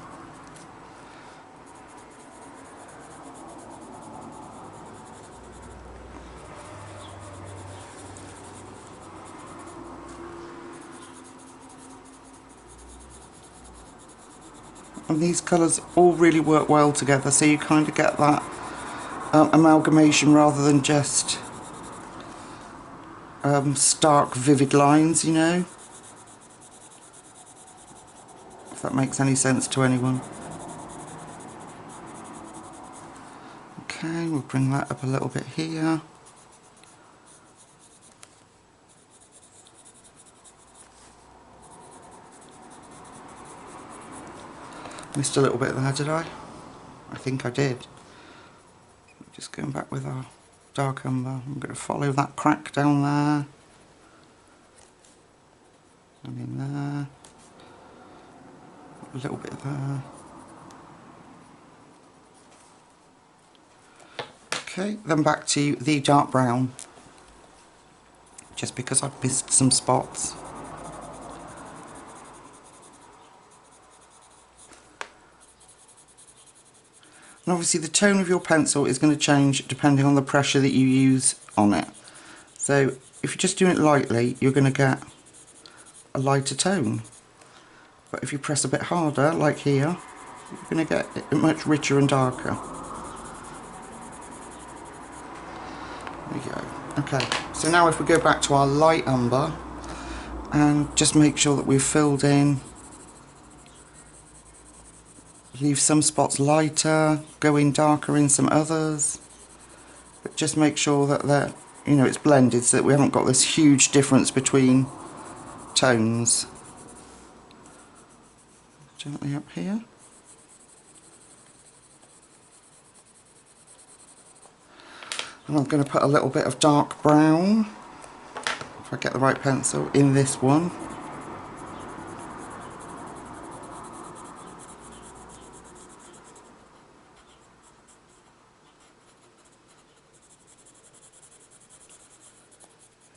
And these colours all really work well together, so you kind of get that amalgamation rather than just stark vivid lines, you know, if that makes any sense to anyone. Okay, we'll bring that up a little bit here. Missed a little bit there, did I? I think I did. Just going back with our dark umber, I'm going to follow that crack down there, and in there, a little bit there. Okay, then back to the dark brown, just because I've missed some spots. And obviously the tone of your pencil is going to change depending on the pressure that you use on it. So if you're just doing it lightly, you're going to get a lighter tone. But if you press a bit harder, like here, you're going to get it much richer and darker. There we go. Okay, so now if we go back to our light umber, and just make sure that we've filled in, leave some spots lighter, go in darker in some others, but just make sure that they're, you know, it's blended so that we haven't got this huge difference between tones. Gently up here. And I'm going to put a little bit of dark brown, if I get the right pencil, in this one.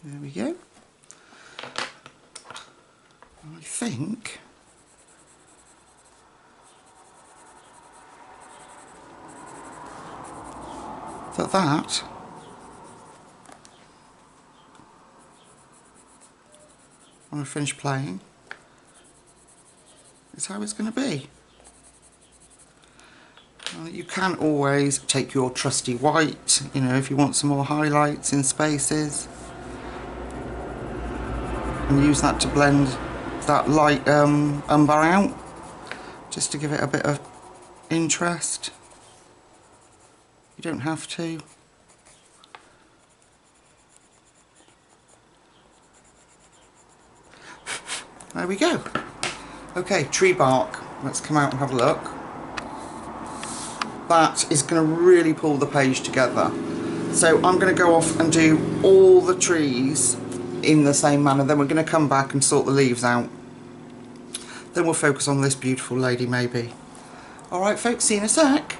There we go. I think that when I finish playing is how it's going to be. You can always take your trusty white, you know, if you want some more highlights in spaces, and use that to blend that light umber out, just to give it a bit of interest. You don't have to. There we go. Okay, tree bark. Let's come out and have a look. That is going to really pull the page together. So I'm going to go off and do all the trees in the same manner, then we're going to come back and sort the leaves out. Then we'll focus on this beautiful lady maybe. Alright folks, see you in a sec.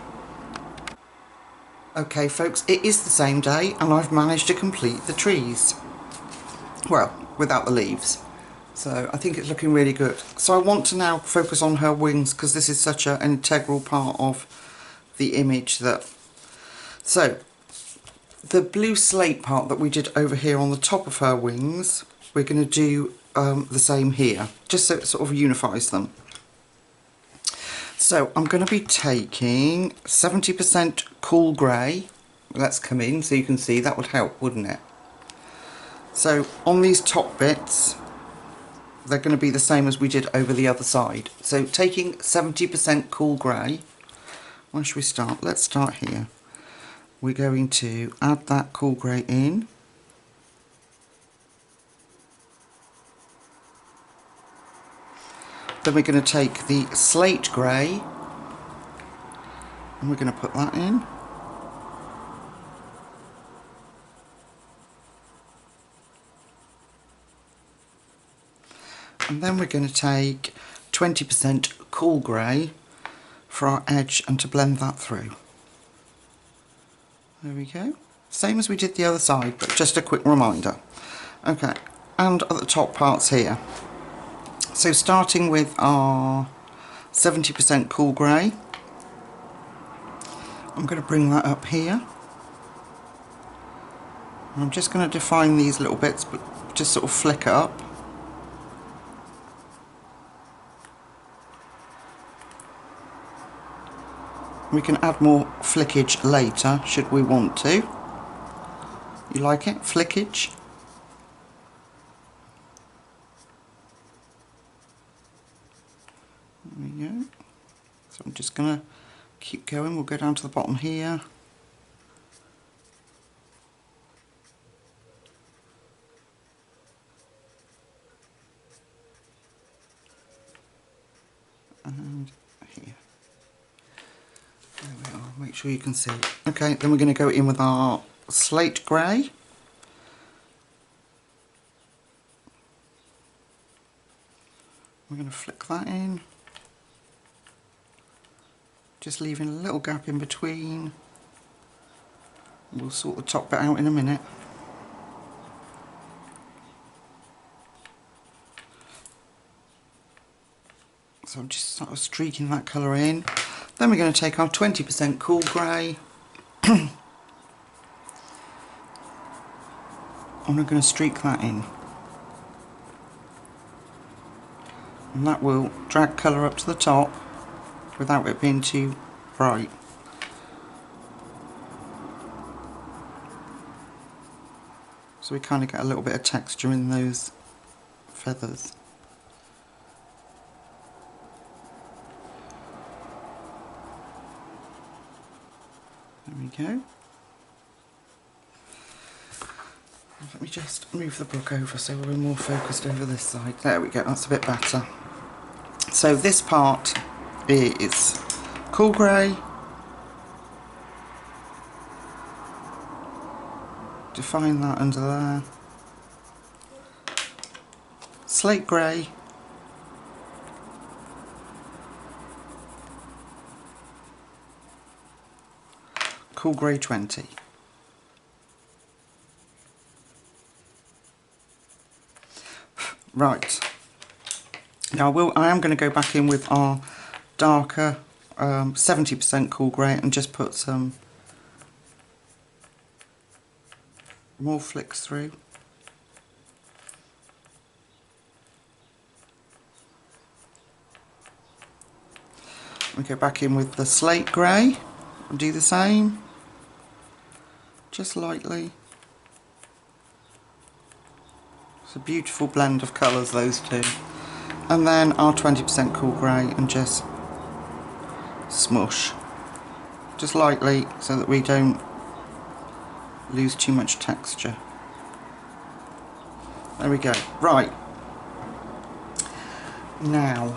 Okay folks, it is the same day and I've managed to complete the trees. Well, without the leaves. So I think it's looking really good. So I want to now focus on her wings because this is such an integral part of the image that... So, the blue slate part that we did over here on the top of her wings, we're going to do the same here, just so it sort of unifies them. So I'm going to be taking 70% cool grey. Let's come in so you can see, that would help, wouldn't it? So on these top bits, they're going to be the same as we did over the other side. So taking 70% cool grey, where should we start? Let's start here. We're going to add that cool grey in. Then we're going to take the slate grey and we're going to put that in. And then we're going to take 20% cool grey for our edge and to blend that through. There we go. Same as we did the other side, but just a quick reminder. Okay, and at the top parts here. So starting with our 70% cool grey, I'm going to bring that up here. I'm just going to define these little bits, but just sort of flick it up. We can add more flickage later, should we want to. You like it? Flickage? There we go. So I'm just going to keep going. We'll go down to the bottom here. And here. There we are, make sure you can see. Okay, then we're going to go in with our slate grey. We're going to flick that in. Just leaving a little gap in between. We'll sort the top bit out in a minute. So I'm just sort of streaking that colour in. Then we're going to take our 20% cool grey and we're going to streak that in. And that will drag colour up to the top without it being too bright. So we kind of get a little bit of texture in those feathers. There we go. Let me just move the book over so we're more focused over this side. There we go, that's a bit better. So this part is cool grey, define that under there, slate grey, cool grey 20. Right, now I am going to go back in with our darker 70% cool grey and just put some more flicks through. We go back in with the slate grey and do the same, just lightly. It's a beautiful blend of colours, those two. And then our 20% cool grey and just smush. Just lightly so that we don't lose too much texture. There we go. Right. Now,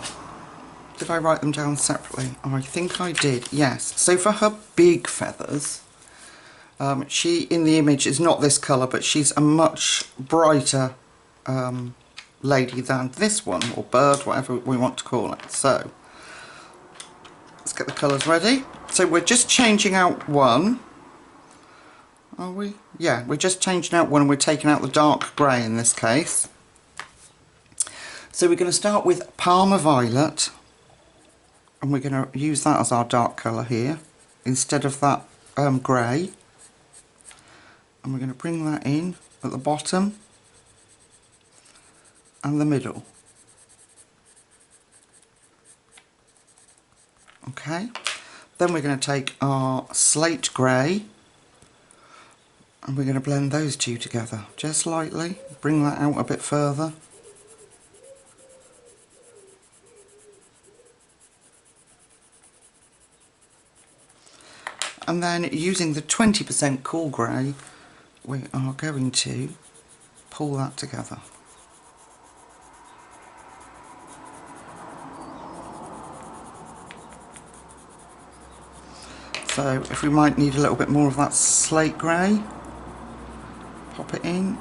did I write them down separately? Oh, I think I did, yes. So for her big feathers, she in the image is not this colour, but she's a much brighter lady than this one, or bird, whatever we want to call it. So let's get the colours ready. So we're just changing out one Are we? Yeah, we're just changing out one and we're taking out the dark grey in this case. So we're going to start with Parma Violet, and we're going to use that as our dark colour here instead of that grey. And we're going to bring that in at the bottom and the middle. Okay, then we're going to take our slate grey and we're going to blend those two together just lightly, bring that out a bit further. And then using the 20% cool grey, we are going to pull that together. So if we might need a little bit more of that slate grey, pop it in.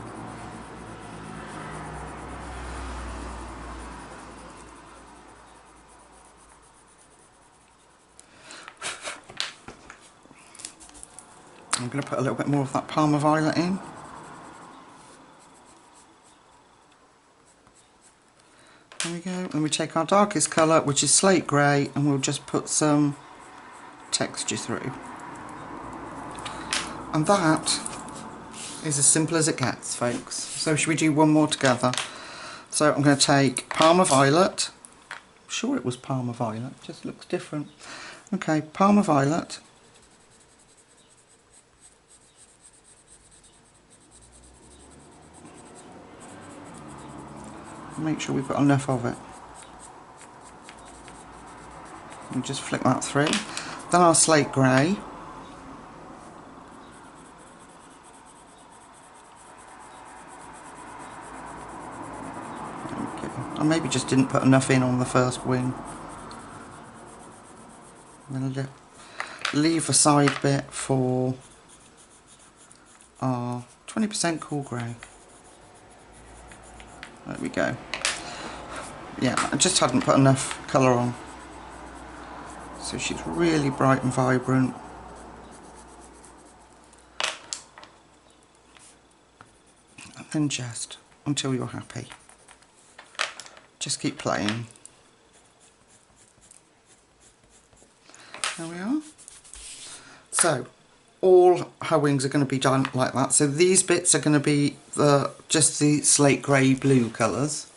I'm going to put a little bit more of that Parma Violet in. There we go. Then we take our darkest colour, which is slate grey, and we'll just put some texture through. And that is as simple as it gets, folks. So should we do one more together? So I'm going to take Parma Violet. I'm sure it was Parma Violet, just looks different. Okay, Parma Violet. Make sure we've got enough of it. And just flick that through. Then our slate grey. Okay. I maybe just didn't put enough in on the first wing. I'm going to leave a side bit for our 20% cool grey. There we go. Yeah, I just hadn't put enough colour on. So she's really bright and vibrant. And then just until you're happy. Just keep playing. There we are. So all her wings are going to be done like that. So these bits are going to be just the slate grey blue colours.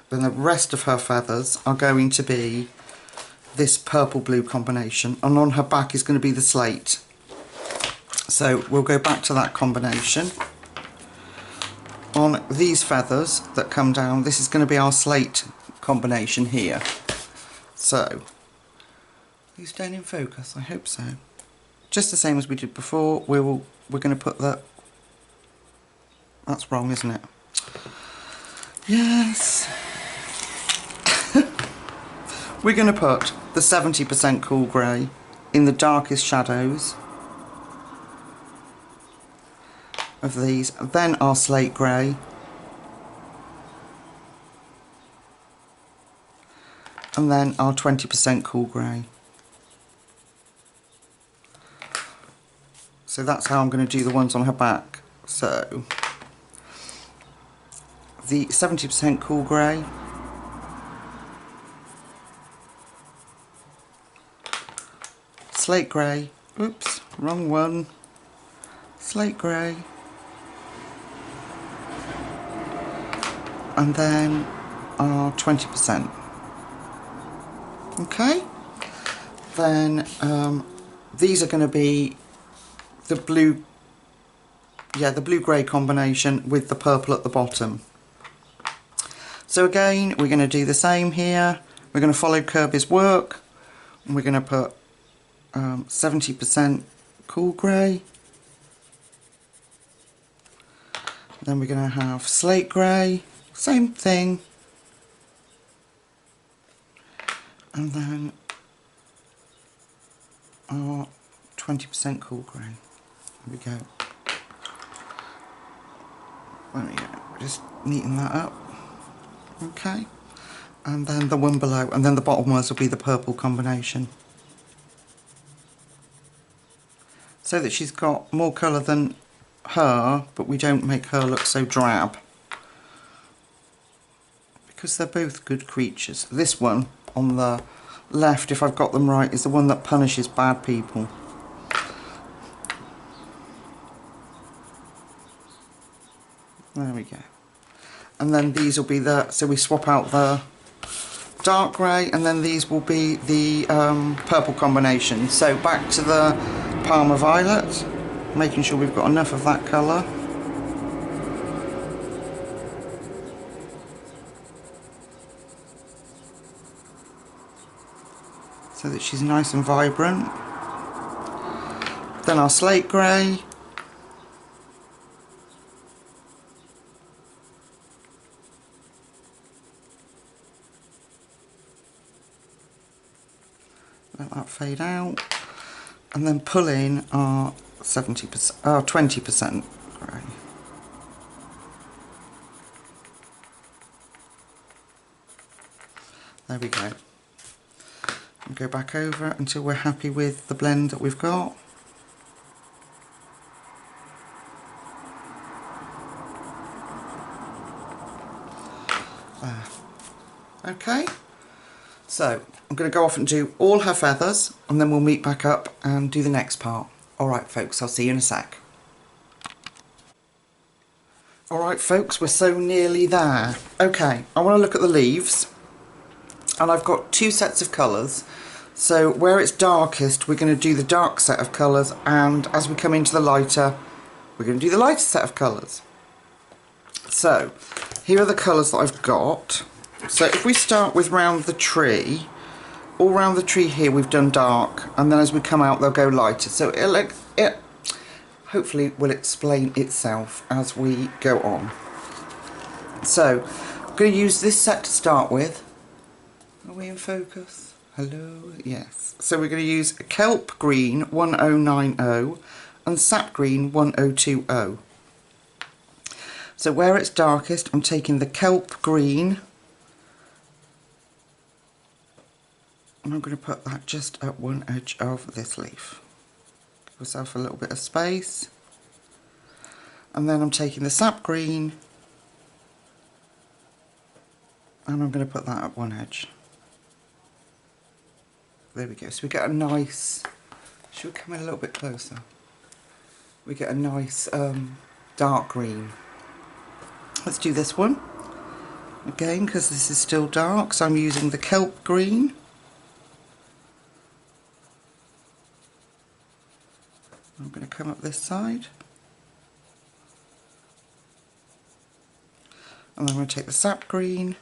Then the rest of her feathers are going to be this purple blue combination, and on her back is going to be the slate. So we'll go back to that combination. On these feathers that come down, this is going to be our slate combination here. So, are you staying in focus? I hope so. Just the same as we did before, we're going to put that. That's wrong, isn't it? Yes. We're going to put the 70% cool grey in the darkest shadows of these, then our slate grey, and then our 20% cool grey. So that's how I'm going to do the ones on her back. So the 70% cool grey, slate grey, oops, wrong one, slate grey, and then our 20%. Okay, then these are going to be the blue, the blue-grey combination with the purple at the bottom. So again, we're going to do the same here. We're going to follow Kerby's work, and we're going to put 70% cool grey. Then we're going to have slate grey, same thing. And then our 20% cool grey. There we go. There we go. Just neaten that up. Okay. And then the one below, and then the bottom ones will be the purple combination. So that she's got more colour than her, but we don't make her look so drab, because they're both good creatures. This one on the left, if I've got them right, is the one that punishes bad people. There we go. And then these will be the, so we swap out the dark grey, and then these will be the purple combination. So back to the Parma Violet, making sure we've got enough of that colour. So that she's nice and vibrant. Then our slate grey. Let that fade out, and then pull in our 20% grey. There we go. And go back over until we're happy with the blend that we've got. There. Okay. So I'm going to go off and do all her feathers, and then we'll meet back up and do the next part. Alright folks, I'll see you in a sec. Alright folks, we're so nearly there. Okay, I want to look at the leaves, and I've got two sets of colours. So where it's darkest, we're going to do the dark set of colours, and as we come into the lighter, we're going to do the lighter set of colours. So here are the colours that I've got. So if we start with round the tree, all round the tree here we've done dark, and then as we come out they'll go lighter. So it hopefully will explain itself as we go on. So I'm going to use this set to start with. Are we in focus? Hello? Yes. So we're going to use Kelp Green 1090 and Sap Green 1020. So where it's darkest, I'm taking the Kelp Green, and I'm going to put that just at one edge of this leaf. Give myself a little bit of space. And then I'm taking the Sap Green, and I'm going to put that at one edge. There we go. So we get a nice, should we come in a little bit closer? We get a nice dark green. Let's do this one again, because this is still dark, so I'm using the Kelp Green. I'm going to come up this side, and then I'm going to take the Sap Green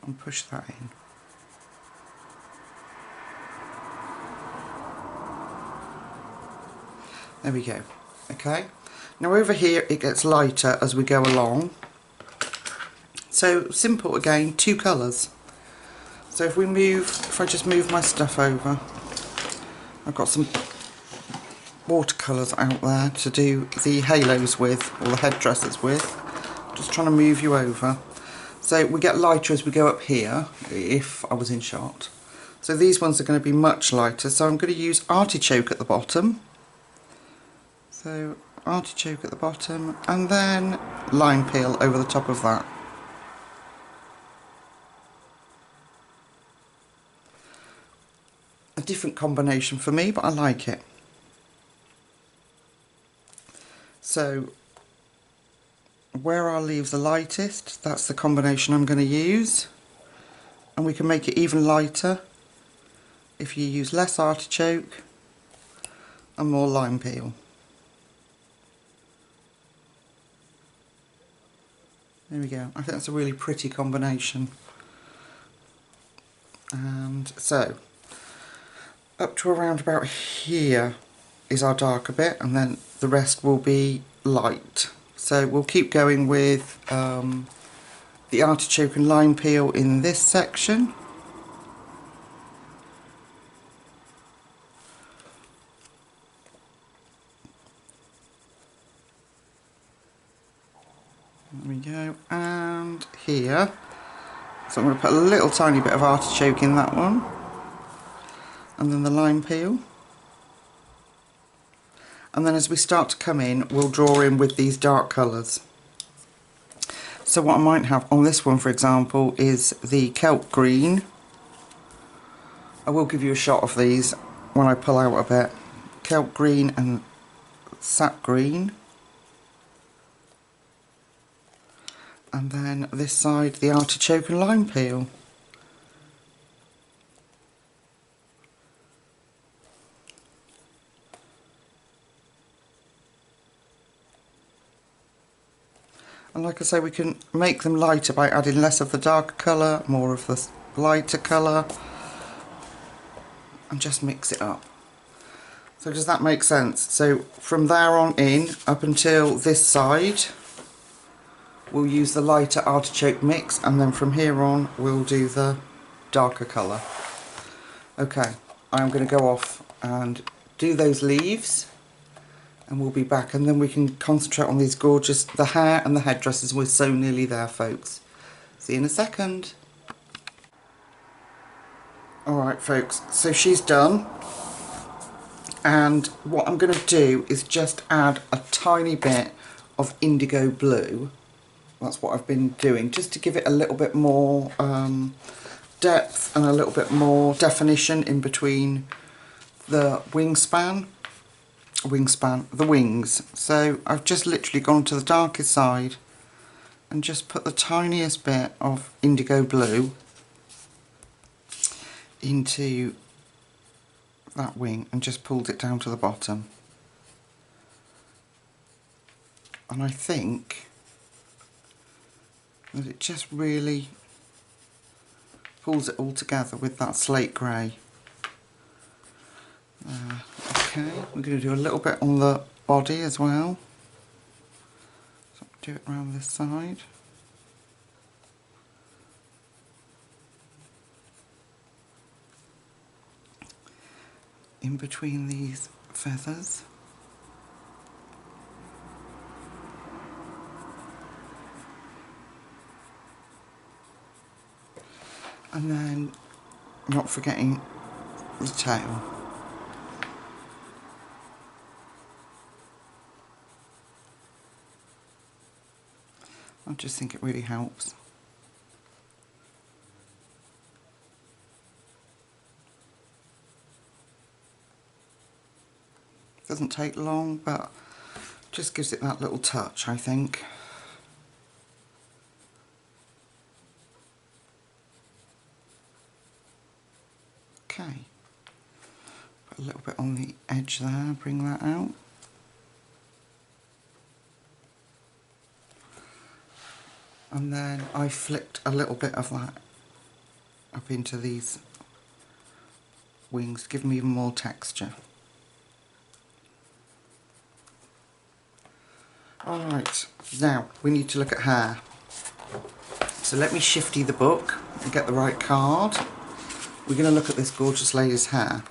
and push that in. There we go. Okay, now over here it gets lighter as we go along. So simple again, two colours. So if we move, if I just move my stuff over, I've got some watercolours out there to do the halos with, or the headdresses with. Just trying to move you over. So we get lighter as we go up here, if I was in shot. So these ones are going to be much lighter, so I'm going to use Artichoke at the bottom. So Artichoke at the bottom, and then Lime Peel over the top of that. A different combination for me, but I like it. So where our leaves are lightest, that's the combination I'm going to use, and we can make it even lighter if you use less artichoke and more lime peel. There we go. I think that's a really pretty combination. And so up to around about here is our darker bit, and then the rest will be light. So we'll keep going with the artichoke and lime peel in this section. There we go, and here. So I'm going to put a little tiny bit of artichoke in that one, and then the lime peel. And then as we start to come in, we'll draw in with these dark colours. So what I might have on this one, for example, is the kelp green. I will give you a shot of these when I pull out a bit. Kelp green and sap green. And then this side, the artichoke and lime peel. And like I say, we can make them lighter by adding less of the darker colour, more of the lighter colour, and just mix it up. So does that make sense? So from there on in, up until this side, we'll use the lighter artichoke mix, and then from here on, we'll do the darker colour. Okay, I'm going to go off and do those leaves, and we'll be back, and then we can concentrate on these gorgeous, the hair and the headdresses. We're so nearly there, folks. See you in a second. Alright folks, so she's done, and what I'm going to do is just add a tiny bit of indigo blue. That's what I've been doing, just to give it a little bit more depth and a little bit more definition in between the the wings. So I've just literally gone to the darkest side and just put the tiniest bit of indigo blue into that wing and just pulled it down to the bottom. And I think that it just really pulls it all together with that slate grey. Okay, we're going to do a little bit on the body as well. So do it around this side. In between these feathers. And then, not forgetting the tail. I just think it really helps. Doesn't take long, but just gives it that little touch, I think. Okay. Put a little bit on the edge there, bring that out. And then I flicked a little bit of that up into these wings to give them even more texture. Alright, now we need to look at hair. So let me shifty the book and get the right card. We're going to look at this gorgeous lady's hair.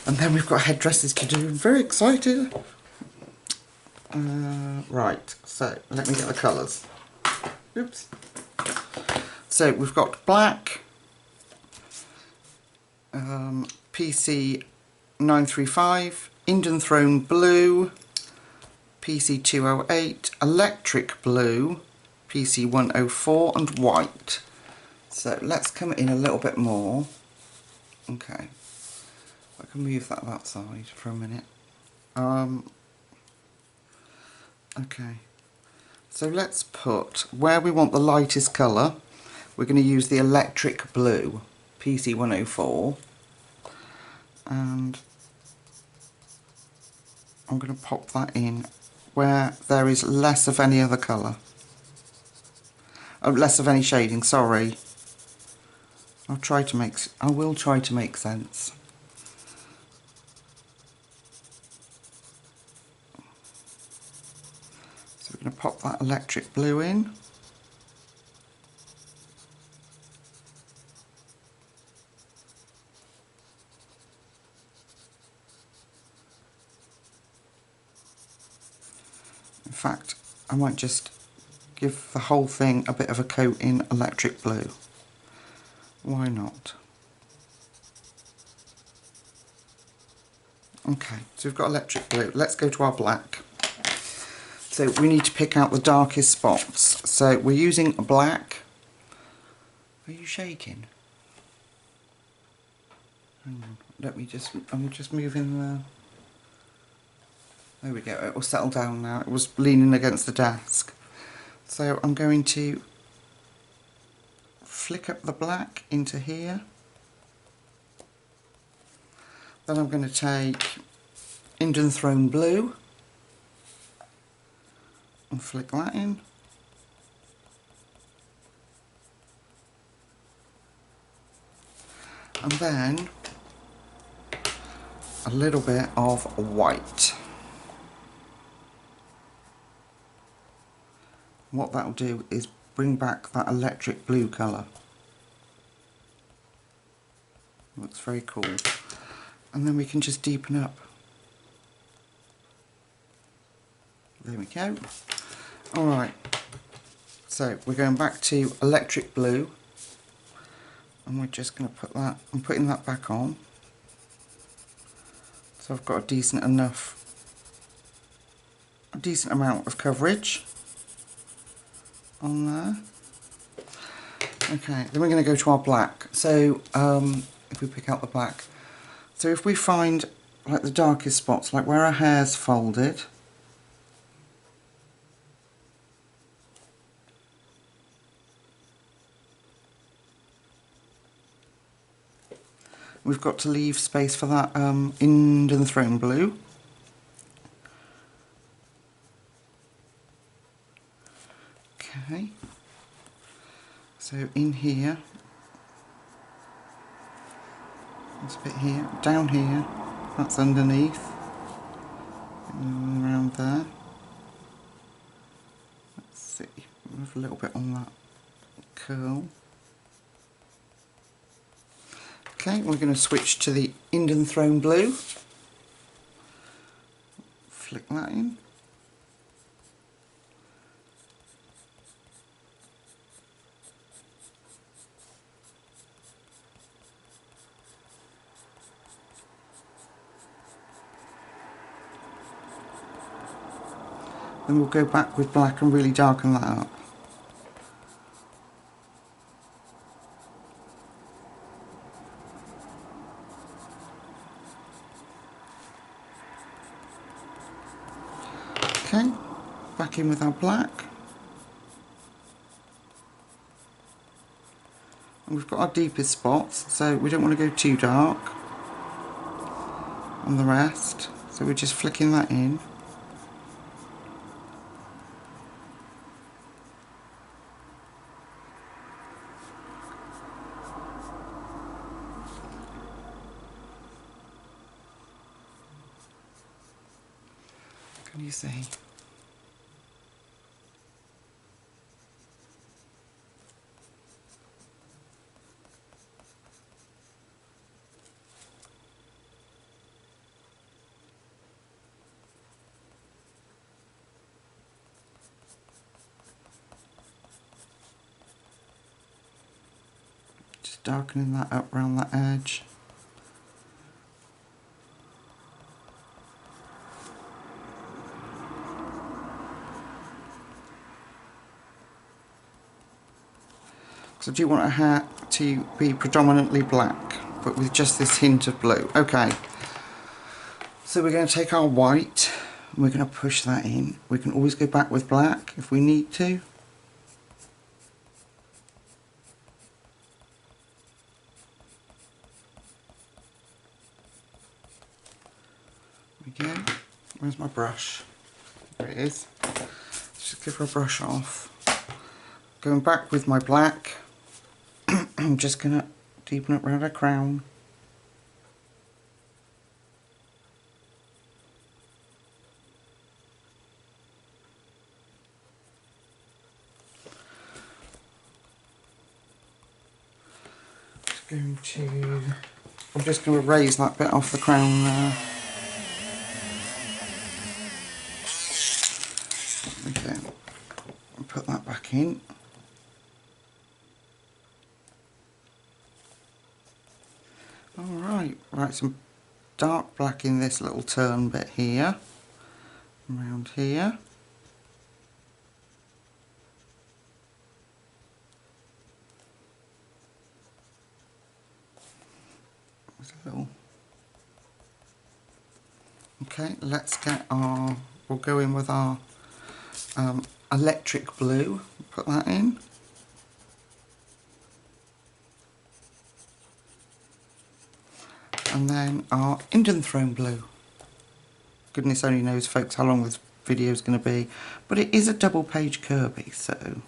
And then we've got headdresses to do. I'm very excited. Right, so let me get the colours. Oops. So we've got black, PC 935, Indian Throne blue, PC 208, electric blue, PC 104, and white. So let's come in a little bit more. Okay, I can move that side for a minute. Okay. So let's put, where we want the lightest colour, we're going to use the electric blue, PC 104, and I'm going to pop that in where there is less of any other colour. Oh, less of any shading, sorry. I will try to make sense. So we're going to pop that electric blue in. In fact, I might just give the whole thing a bit of a coat in electric blue. Why not? Okay, so we've got electric blue. Let's go to our black. So we need to pick out the darkest spots. So we're using black. Are you shaking? Hang on, I'm just moving the... There we go, it will settle down now. It was leaning against the desk. So I'm going to flick up the black into here. Then I'm going to take Indian Throne Blue and flick that in. And then a little bit of white. What that'll do is bring back that electric blue colour. Looks very cool. And then we can just deepen up. There we go. Alright, so we're going back to electric blue, and we're just going to put that, I'm putting that back on. So I've got a decent amount of coverage on there. Okay, then we're going to go to our black. So if we pick out the black, so if we find like the darkest spots, like where our hair's folded, we've got to leave space for that Indian Throne Blue. Okay, so in here, this bit here, down here, that's underneath, and around there. Let's see, move a little bit on that curl. Okay, we're going to switch to the Indian Throne Blue. Flick that in. Then we'll go back with black and really darken that up. Okay, back in with our black. And we've got our deepest spots, so we don't want to go too dark on the rest. So we're just flicking that in. Can you see? Just darkening that up around that edge. So I do want a hair to be predominantly black, but with just this hint of blue. Okay, so we're going to take our white and we're going to push that in. We can always go back with black if we need to. There we go. Where's my brush? There it is. Let's just give her a brush off. Going back with my black. I'm just going to deepen it around her crown. I'm just going to erase that bit off the crown there. Okay, and put that back in. Alright, write some dark black in this little turn bit here, around here. There's a little. Okay, let's get our, we'll go in with our electric blue, put that in. And then our Indian Throne blue. Goodness only knows, folks, how long this video is going to be, but it is a double page Kerby, so.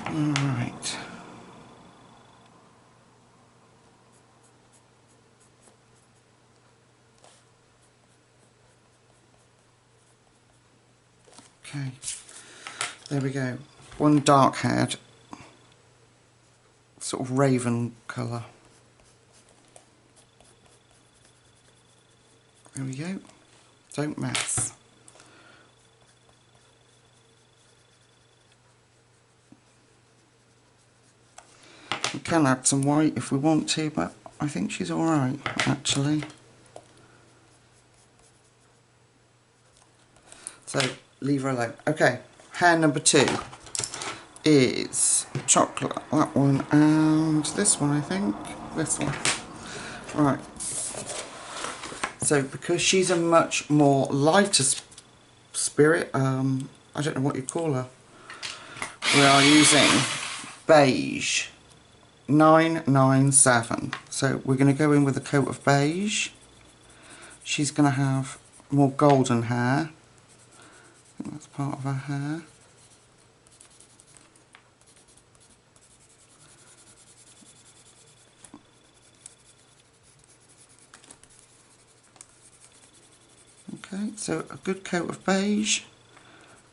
Alright. Okay, there we go. One dark haired, sort of raven colour. There we go. Don't mess. We can add some white if we want to, but I think she's alright, actually. So, leave her alone. Okay, hair number 2 is chocolate, that one, and this one, I think. This one. Right. So, because she's a much more lighter spirit, I don't know what you call her, we are using beige 997. So we're going to go in with a coat of beige. She's going to have more golden hair. I think that's part of her hair. Okay, so a good coat of beige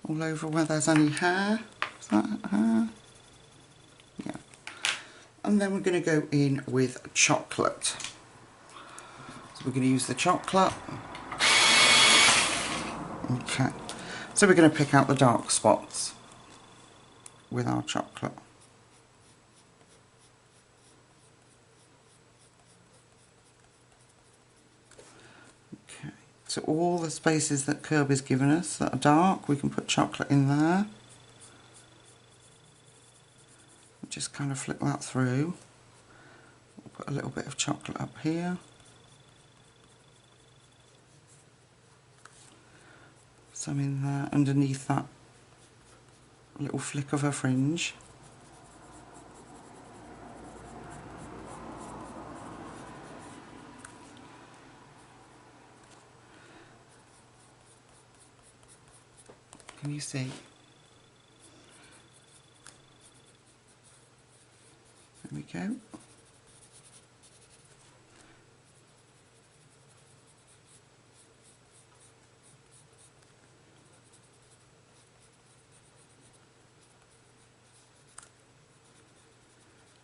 all over where there's any hair. Is that hair? Yeah. And then we're going to go in with chocolate. So we're going to use the chocolate. Okay. So we're going to pick out the dark spots with our chocolate. Okay. So all the spaces that Kerby's given us that are dark, we can put chocolate in there. Just kind of flick that through. We'll put a little bit of chocolate up here. Some in there underneath that little flick of her fringe. Can you see? There we go.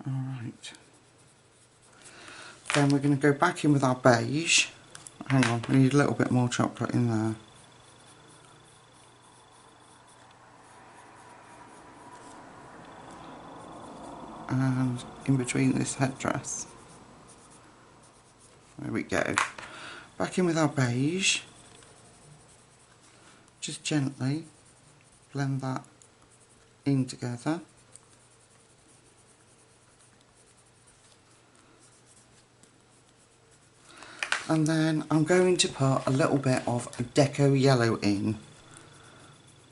Alright. Then we're going to go back in with our beige. Hang on, we need a little bit more chocolate in there. And in between this headdress. There we go. Back in with our beige. Just gently blend that in together. And then I'm going to put a little bit of deco yellow in.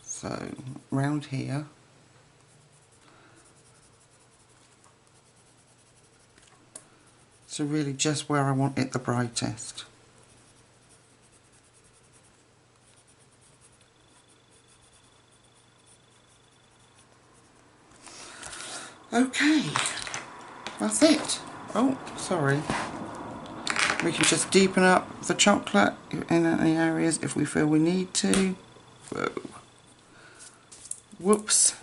So, round here. So really just where I want it the brightest. Okay, that's it. Oh, sorry. We can just deepen up the chocolate in any areas if we feel we need to. Whoa. Whoops.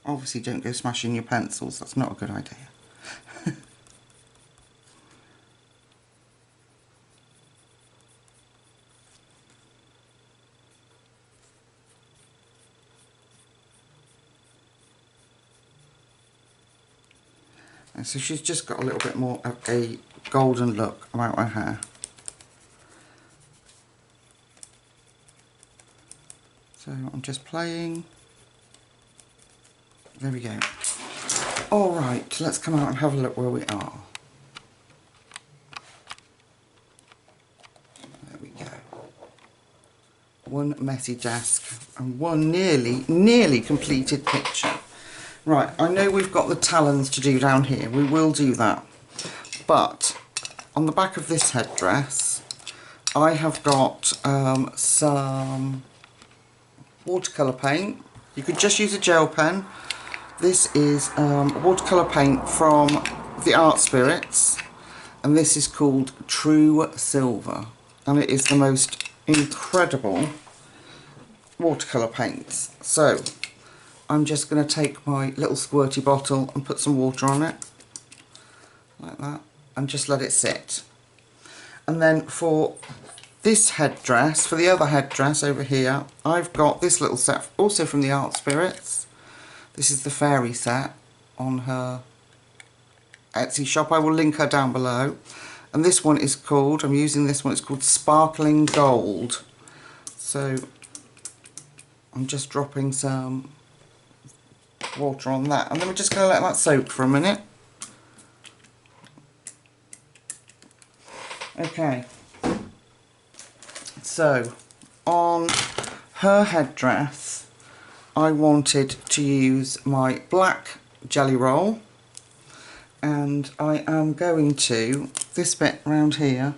Obviously don't go smashing your pencils, that's not a good idea. Okay, so she's just got a little bit more of a golden look about her hair. So I'm just playing. There we go. Alright, let's come out and have a look where we are. There we go. One messy desk and one nearly completed picture. Right, I know we've got the talons to do down here. We will do that. But on the back of this headdress, I have got some watercolour paint. You could just use a gel pen. This is watercolour paint from the Art Spirits, and this is called True Silver, and it is the most incredible watercolour paints. So I'm just going to take my little squirty bottle and put some water on it like that and just let it sit. And then for this headdress, for the other headdress over here, I've got this little set also from the Art Spirits. This is the fairy set on her Etsy shop. I will link her down below. And this one is called, I'm using this one, it's called Sparkling Gold. So I'm just dropping some water on that. And then we're just going to let that soak for a minute. Okay. So on her headdress, I wanted to use my black jelly roll, and I am going to, this bit round here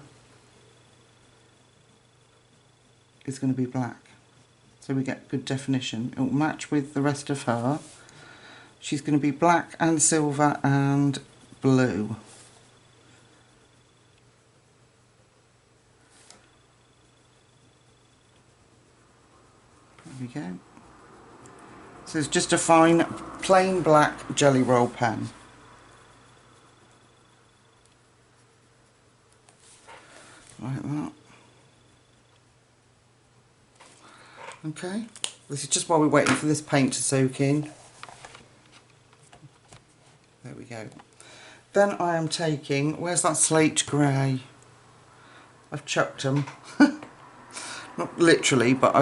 is going to be black, so we get good definition. It will match with the rest of her. She's going to be black and silver and blue. There we go. So it's just a fine plain black jelly roll pen. Like that. Okay, this is just while we're waiting for this paint to soak in. There we go. Then I am taking, where's that slate grey? I've chucked them. Not literally, but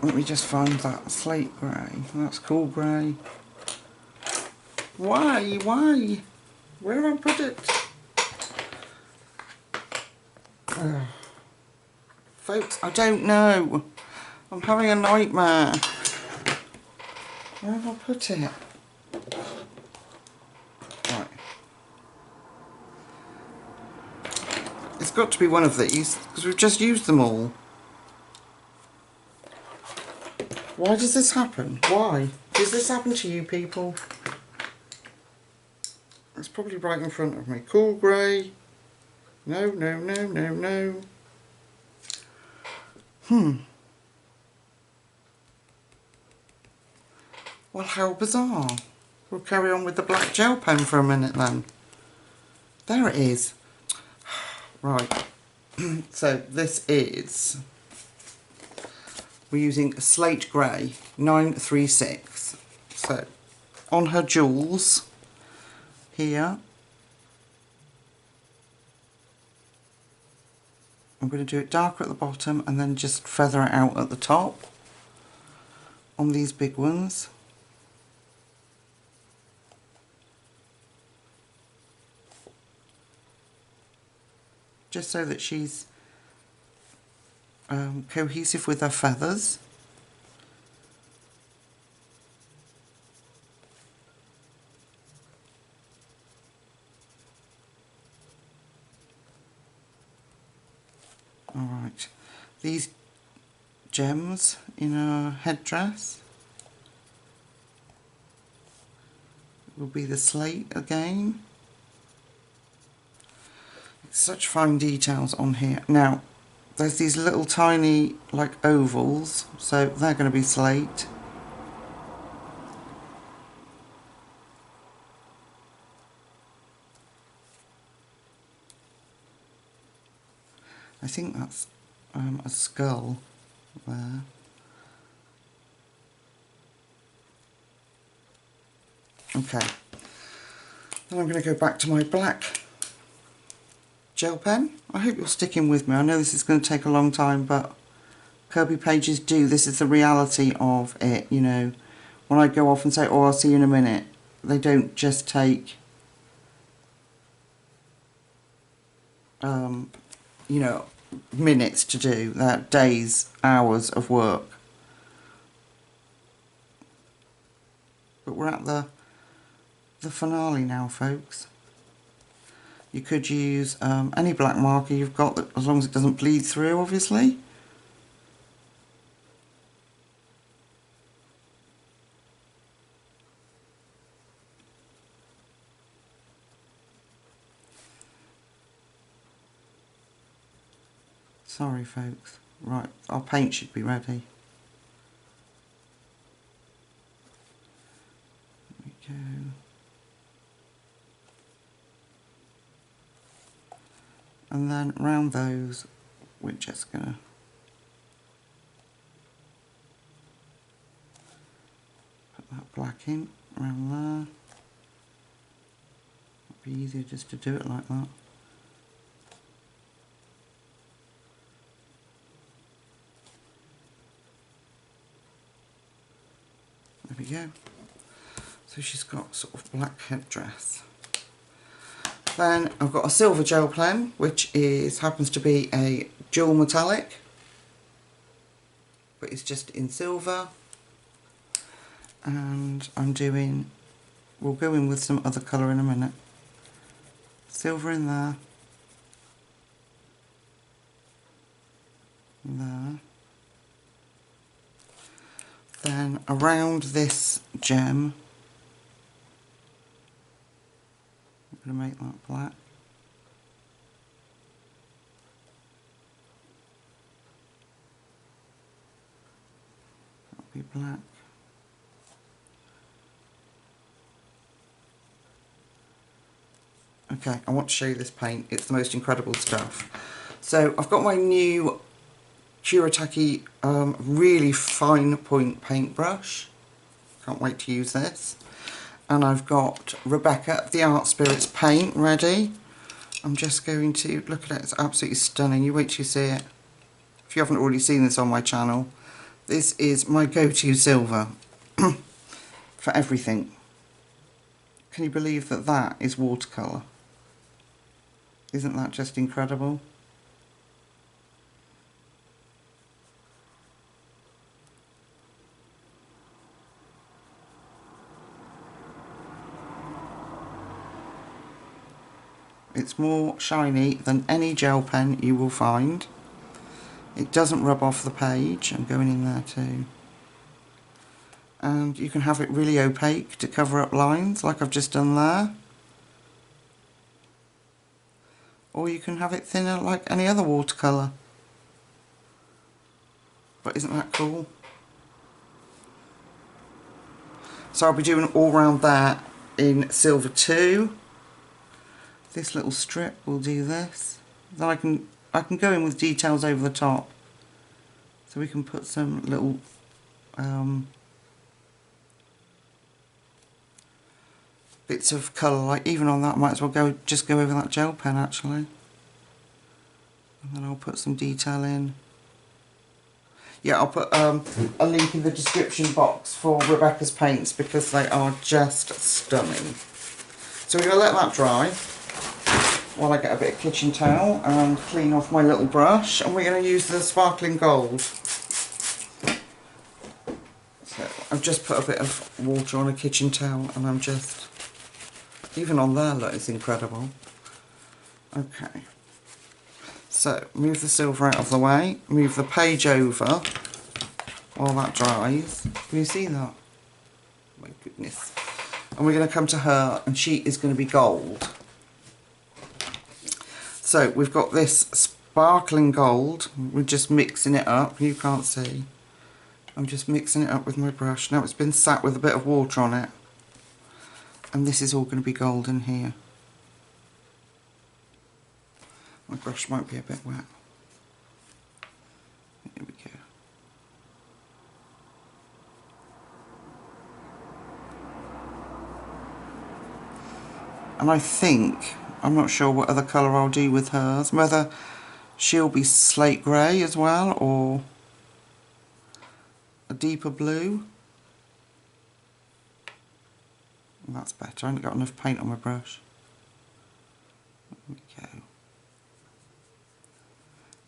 let me just find that slate grey. That's cool grey. Why? Where have I put it? Folks, I don't know. I'm having a nightmare. Where have I put it? Right. It's got to be one of these, because we've just used them all. Why does this happen? Why? Does this happen to you people? It's probably right in front of me. Cool grey. No. Well, how bizarre. We'll carry on with the black gel pen for a minute then. There it is. Right. So this is, we're using a slate grey 936. So on her jewels here, I'm going to do it darker at the bottom and then just feather it out at the top on these big ones. Just so that she's cohesive with her feathers. Alright, these gems in her headdress will be the slate again. Such fine details on here. Now, there's these little tiny like ovals, so they're going to be slate. I think that's a skull there. Okay, Then I'm going to go back to my black gel pen. I hope you're sticking with me. I know this is going to take a long time, but Kerby pages do. This is the reality of it, you know. When I go off and say, oh, I'll see you in a minute, they don't just take, you know, minutes to do. They're days, hours of work. But we're at the finale now, folks. You could use any black marker you've got, that, as long as it doesn't bleed through, obviously. Sorry, folks. Right, our paint should be ready. There we go. And then around those, we're just going to put that black in around there. It'd be easier just to do it like that. There we go. So she's got sort of black headdress. Then I've got a silver gel pen, which happens to be a dual metallic, but it's just in silver. And we'll go in with some other colour in a minute. Silver in there. There. Then around this gem, I'm going to make that black. That'll be black. Okay, I want to show you this paint. It's the most incredible stuff. So I've got my new Kuretake really fine point paintbrush. Can't wait to use this. And I've got Rebecca, the Art Spirits paint ready. I'm just going to look at it. It's absolutely stunning. You wait till you see it. If you haven't already seen this on my channel, this is my go-to silver for everything. Can you believe that that is watercolour? Isn't that just incredible? It's more shiny than any gel pen you will find. It doesn't rub off the page. I'm going in there too. And you can have it really opaque to cover up lines like I've just done there. Or you can have it thinner like any other watercolour. But isn't that cool? So I'll be doing all round that in silver too. This little strip will do this. Then I can go in with details over the top. So we can put some little bits of colour, like even on that, might as well just go over that gel pen actually. And then I'll put some detail in. Yeah, I'll put a link in the description box for Rebecca's paints because they are just stunning. So we're going to let that dry while I get a bit of kitchen towel and clean off my little brush, and we're going to use the sparkling gold. So I've just put a bit of water on a kitchen towel and I'm just, even on there, look, it's incredible. Okay, so move the silver out of the way, move the page over while that dries. Can you see that? My goodness. And we're going to come to her and she is going to be gold. So we've got this sparkling gold, we're just mixing it up, you can't see. I'm just mixing it up with my brush. Now it's been sat with a bit of water on it. And this is all going to be gold in here. My brush might be a bit wet. Here we go. And I think, I'm not sure what other colour I'll do with hers, whether she'll be slate grey as well or a deeper blue. That's better, I haven't got enough paint on my brush. There we go.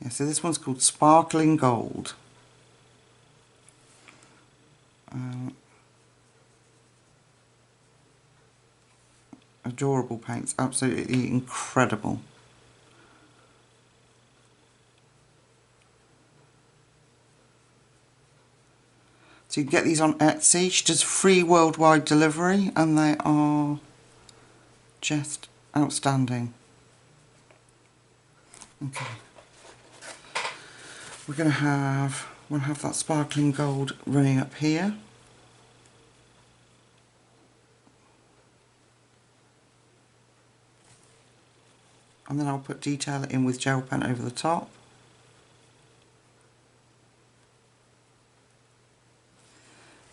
Yeah, so this one's called Sparkling Gold. Adorable paints, absolutely incredible. So you can get these on Etsy. She does free worldwide delivery and they are just outstanding. Okay. We'll have that sparkling gold running up here. And then I'll put detail in with gel pen over the top.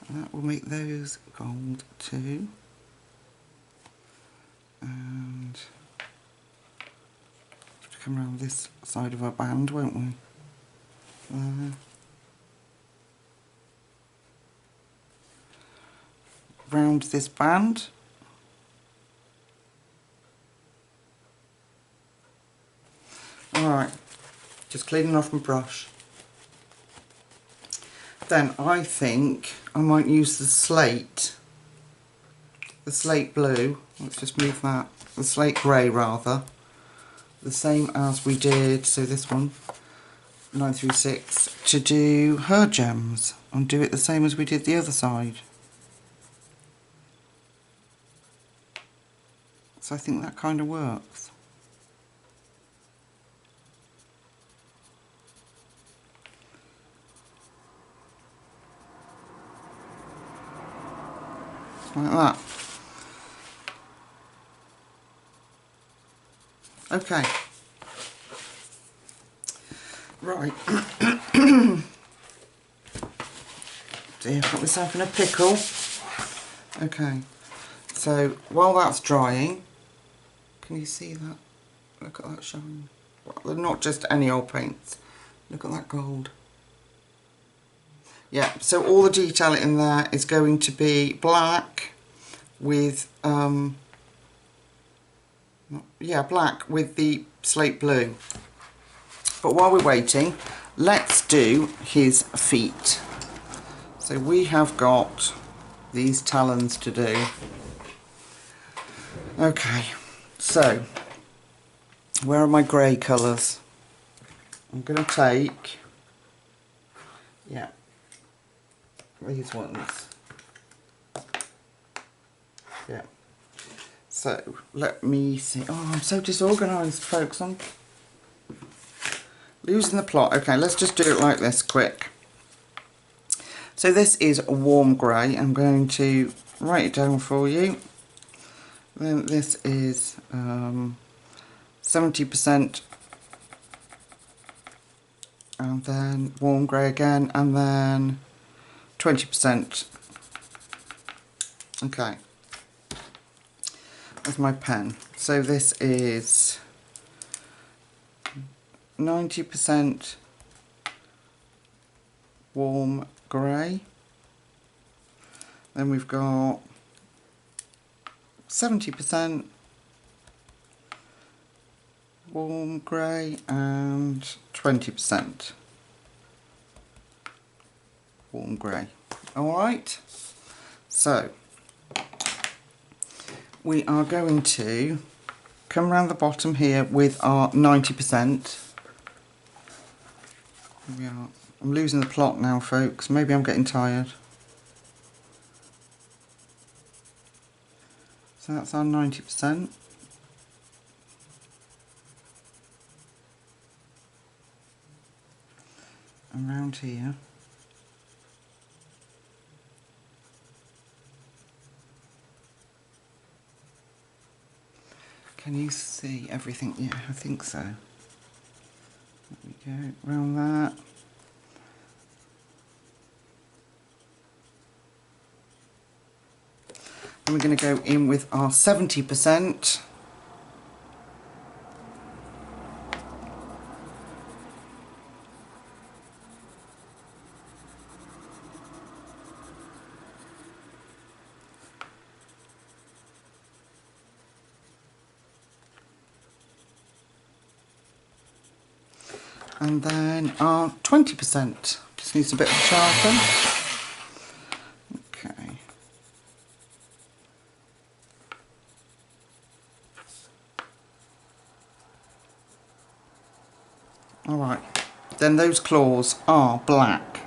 And that will make those gold too. And have to come around this side of our band, won't we? Round this band. Alright, just cleaning off my brush. Then I think I might use the slate blue, let's just move that, the slate grey rather, the same as we did, so this one, 936, to do her gems, and do it the same as we did the other side. So I think that kind of works. Like that. Okay. Right. Dear, put myself in a pickle. Okay. So while that's drying, can you see that? Look at that shine. Well, they're not just any old paints. Look at that gold. Yeah, so all the detail in there is going to be black with, black with the slate blue. But while we're waiting, let's do his feet. So we have got these talons to do. Okay, so where are my grey colours? I'm going to take, these ones. Yeah. So let me see. Oh, I'm so disorganised, folks. I'm losing the plot. Okay, let's just do it like this, quick. So this is a warm grey. I'm going to write it down for you. Then this is 70%, and then warm grey again, and then 20%. Okay, that's my pen. So this is 90% warm grey. Then we've got 70% warm grey and 20% warm grey. Alright, so we are going to come around the bottom here with our 90%. Here we are. I'm losing the plot now, folks. Maybe I'm getting tired. So that's our 90%. Around here. Can you see everything? Yeah, I think so. There we go, around that. And we're going to go in with our 70%. And then our 20%. Just needs a bit of sharpen. Okay. Alright, then those claws are black.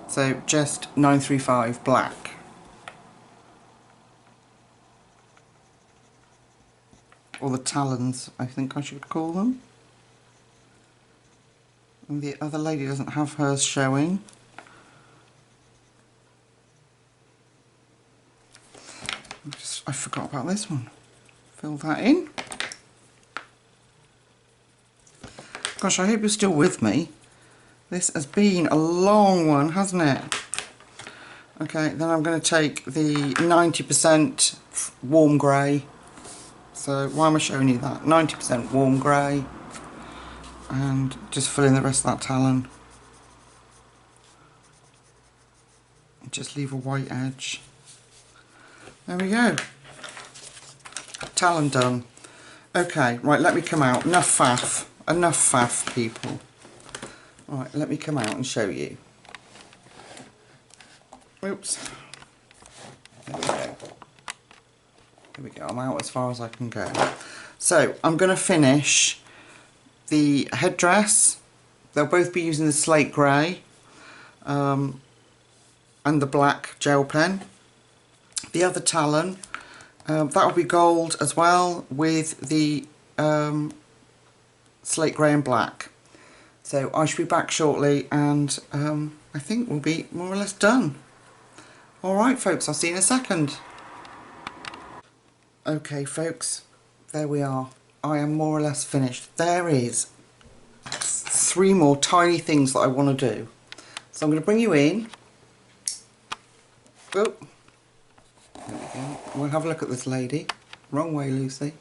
So just 935 black. Or the talons, I think I should call them. And the other lady doesn't have hers showing. I forgot about this one. Fill that in. Gosh, I hope you're still with me. This has been a long one, hasn't it? Okay, then I'm going to take the 90% warm grey. So why am I showing you that? 90% warm grey. And just fill in the rest of that talon. Just leave a white edge. There we go. Talon done. Okay, right, let me come out. Enough faff. Enough faff, people. Right, let me come out and show you. Oops. There we go. Here we go. I'm out as far as I can go. So, I'm going to finish the headdress. They'll both be using the slate grey and the black gel pen. The other talon, that will be gold as well with the slate grey and black. So I should be back shortly and I think we'll be more or less done. Alright folks, I'll see you in a second. Okay folks, there we are. I am more or less finished. There is 3 more tiny things that I want to do. So I'm going to bring you in. Oh, there we go. We'll have a look at this lady. Wrong way, Lucy.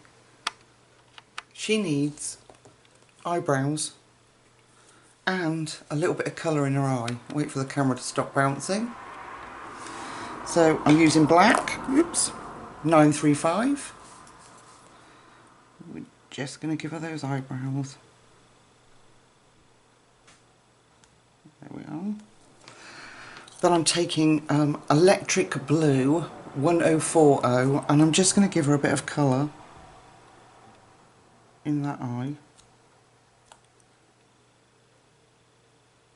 She needs eyebrows and a little bit of colour in her eye. Wait for the camera to stop bouncing. So I'm using black. Oops, 935. We're just going to give her those eyebrows. There we are. Then I'm taking electric blue 1040 and I'm just going to give her a bit of colour in that eye.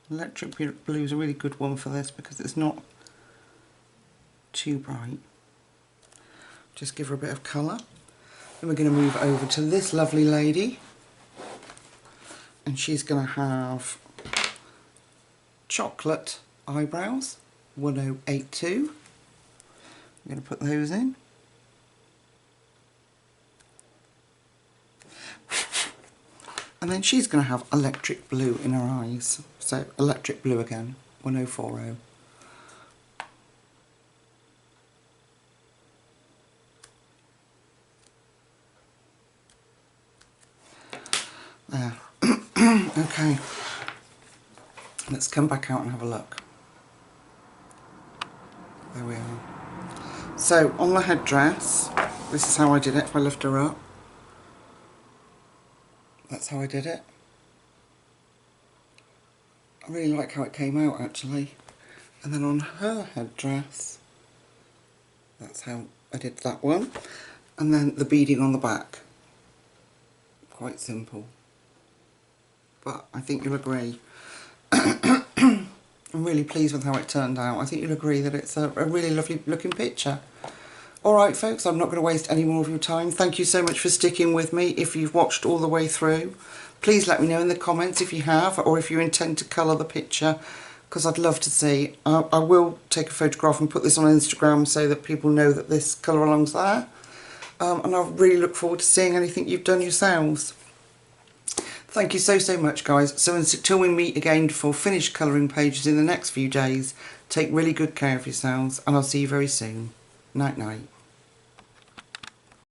Electric blue is a really good one for this because it's not too bright. Just give her a bit of colour. Then we're going to move over to this lovely lady and she's going to have chocolate eyebrows 1082. I'm going to put those in. And then she's going to have electric blue in her eyes. So electric blue again, 1040. There. Okay. Let's come back out and have a look. There we are. So on the headdress, this is how I did it if I lift her up. That's how I did it. I really like how it came out actually. And then on her headdress, that's how I did that one. And then the beading on the back. Quite simple. But I think you'll agree. I'm really pleased with how it turned out. I think you'll agree that it's a really lovely looking picture. Alright folks, I'm not going to waste any more of your time. Thank you so much for sticking with me if you've watched all the way through. Please let me know in the comments if you have or if you intend to colour the picture because I'd love to see. I will take a photograph and put this on Instagram so that people know that this colour along's there. And I really look forward to seeing anything you've done yourselves. Thank you so much guys. So until we meet again for finished colouring pages in the next few days, take really good care of yourselves and I'll see you very soon. Night night.